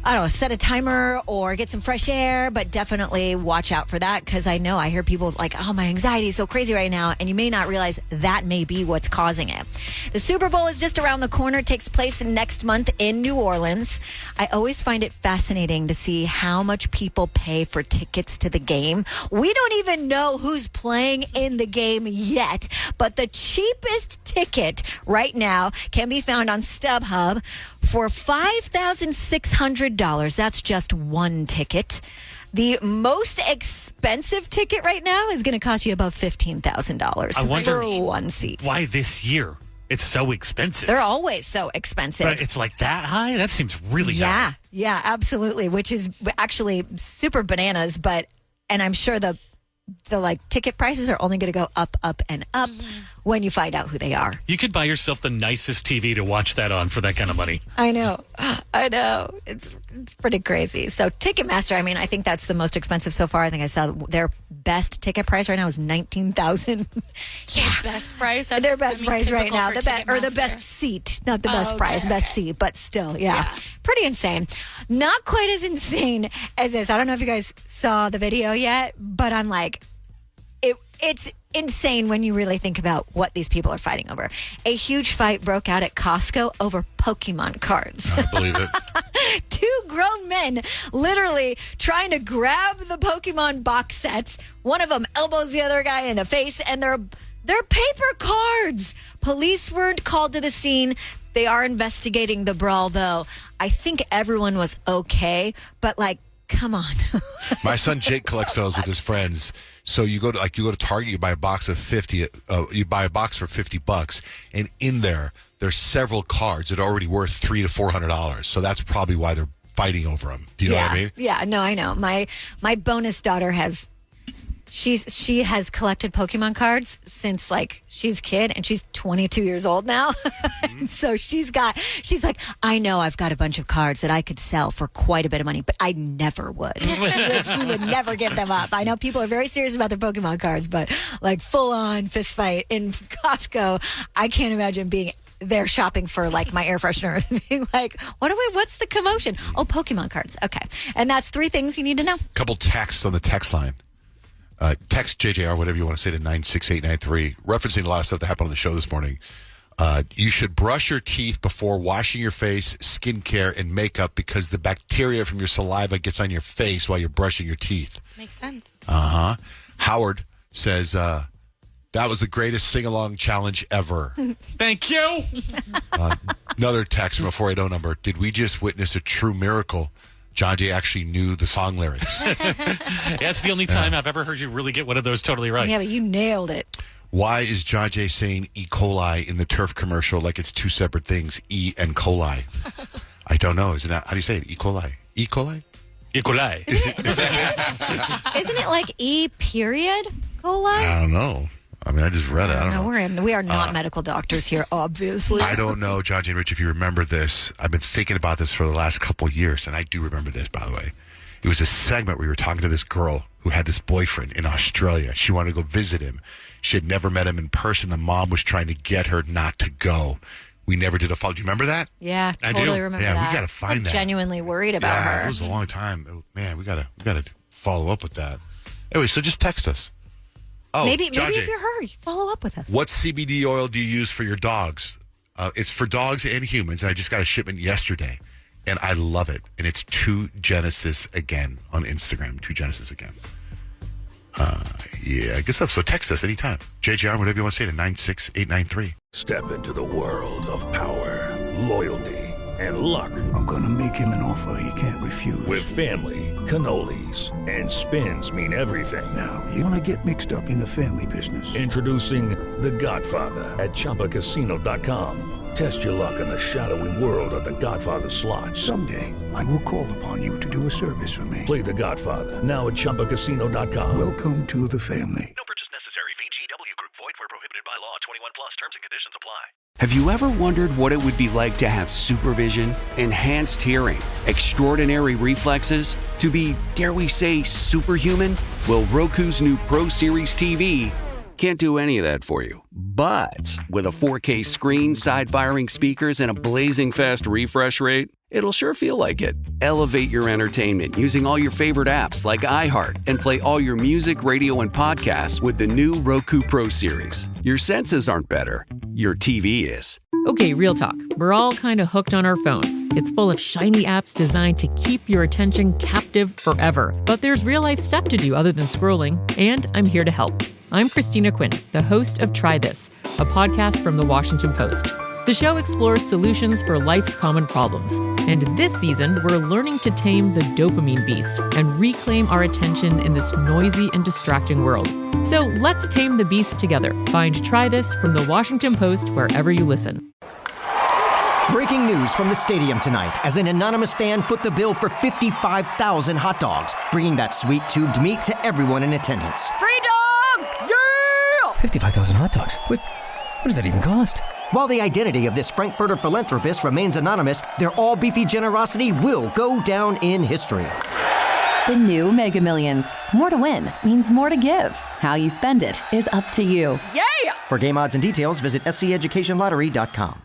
I don't know, set a timer or get some fresh air, but definitely watch out for that, because I hear people like, oh, my anxiety is so crazy right now, and you may not realize that may be what's causing it. The Super Bowl is just around the corner. It takes place next month in New Orleans. I always find it fascinating to see how much people pay for tickets to the game. We don't even know who's playing in the game yet, but the cheapest ticket right now can be found on StubHub for $5,600. That's just one ticket. The most expensive ticket right now is going to cost you about $15,000 for one seat. Why this year it's so expensive? They're always so expensive. But it's like that high? That seems really high. Yeah, absolutely, which is actually super bananas. And I'm sure the ticket prices are only going to go up, and up when you find out who they are. You could buy yourself the nicest TV to watch that on for that kind of money. I know. It's pretty crazy. So Ticketmaster, I think that's the most expensive so far. I think I saw their best ticket price right now is $19,000. Yeah, best price. Their best price right now, the best seat, not the best price, best seat, but still, yeah, pretty insane. Not quite as insane as this. I don't know if you guys saw the video yet, but I'm like, it's insane when you really think about what these people are fighting over. A huge fight broke out at Costco over Pokemon cards. I believe it. 2 grown men literally trying to grab the Pokemon box sets. One of them elbows the other guy in the face, and they're paper cards. Police weren't called to the scene. They are investigating the brawl, though. I think everyone was okay, but come on. My son Jake collects those with his friends. So you go to Target, you buy a box of 50. You buy a box for $50, and in there's several cards that are already worth $300 to $400. So that's probably why they're fighting over them. Do you know what I mean? Yeah, no, I know. My bonus daughter she has collected Pokemon cards since she's a kid, and she's 22 years old now. So she's like, I know I've got a bunch of cards that I could sell for quite a bit of money, but I never would. She would never give them up. I know people are very serious about their Pokemon cards, but full on fist fight in Costco, I can't imagine being there shopping for my air freshener, being like, what's the commotion? Oh, Pokemon cards. Okay. And that's 3 things you need to know. Couple texts on the text line. Text JJR, whatever you want to say, to 96893, referencing a lot of stuff that happened on the show this morning. You should brush your teeth before washing your face, skincare, and makeup, because the bacteria from your saliva gets on your face while you're brushing your teeth. Makes sense. Howard says, that was the greatest sing-along challenge ever. Thank you. Another text from a 480 number. Did we just witness a true miracle? Johnjay actually knew the song lyrics. That's the only time I've ever heard you really get one of those totally right. Yeah, but you nailed it. Why is Johnjay saying E. coli in the turf commercial like it's 2 separate things, E and coli? I don't know. Isn't that, how do you say it? E. coli? E. coli? E. coli. Isn't it like E period coli? I don't know. I just read it. I don't know. We are not medical doctors here, obviously. I don't know, Johnjay and Rich, if you remember this. I've been thinking about this for the last couple of years, and I do remember this, by the way. It was a segment where we were talking to this girl who had this boyfriend in Australia. She wanted to go visit him. She had never met him in person. The mom was trying to get her not to go. We never did a follow. Do you remember that? Yeah, totally remember that. Yeah, we got to find that. Genuinely worried about her. Yeah, it was a long time. Man, we got to follow up with that. Anyway, so just text us. Oh, maybe Johnjay, if you're her, follow up with us. What CBD oil do you use for your dogs? It's for dogs and humans, and I just got a shipment yesterday, and I love it. And it's 2 Genesis again on Instagram. 2 Genesis again. Yeah, I guess so. So text us anytime. JJR, whatever you want to say, to 96893. Step into the world of power, loyalty, and luck. I'm gonna make him an offer he can't refuse. With family, cannolis, and spins mean everything. Now, you wanna get mixed up in the family business. Introducing The Godfather at ChumbaCasino.com. Test your luck in the shadowy world of The Godfather slot. Someday, I will call upon you to do a service for me. Play The Godfather now at ChumbaCasino.com. Welcome to the family. No purchase necessary. VGW Group. Void where prohibited by law. 21 plus. Terms and conditions apply. Have you ever wondered what it would be like to have supervision, enhanced hearing, extraordinary reflexes, to be, dare we say, superhuman? Well, Roku's new Pro Series TV can't do any of that for you. But with a 4K screen, side-firing speakers, and a blazing fast refresh rate, it'll sure feel like it. Elevate your entertainment using all your favorite apps like iHeart and play all your music, radio, and podcasts with the new Roku Pro Series. Your senses aren't better. Your TV is. Okay, real talk. We're all kind of hooked on our phones. It's full of shiny apps designed to keep your attention captive forever. But there's real-life stuff to do other than scrolling, and I'm here to help. I'm Christina Quinn, the host of Try This, a podcast from The Washington Post. The show explores solutions for life's common problems. And this season, we're learning to tame the dopamine beast and reclaim our attention in this noisy and distracting world. So let's tame the beast together. Find Try This from The Washington Post wherever you listen. Breaking news from the stadium tonight as an anonymous fan foot the bill for 55,000 hot dogs, bringing that sweet tubed meat to everyone in attendance. Free dogs! Yeah! 55,000 hot dogs? What does that even cost? While the identity of this Frankfurter philanthropist remains anonymous, their all-beefy generosity will go down in history. The new Mega Millions. More to win means more to give. How you spend it is up to you. Yeah! For game odds and details, visit SCEducationLottery.com.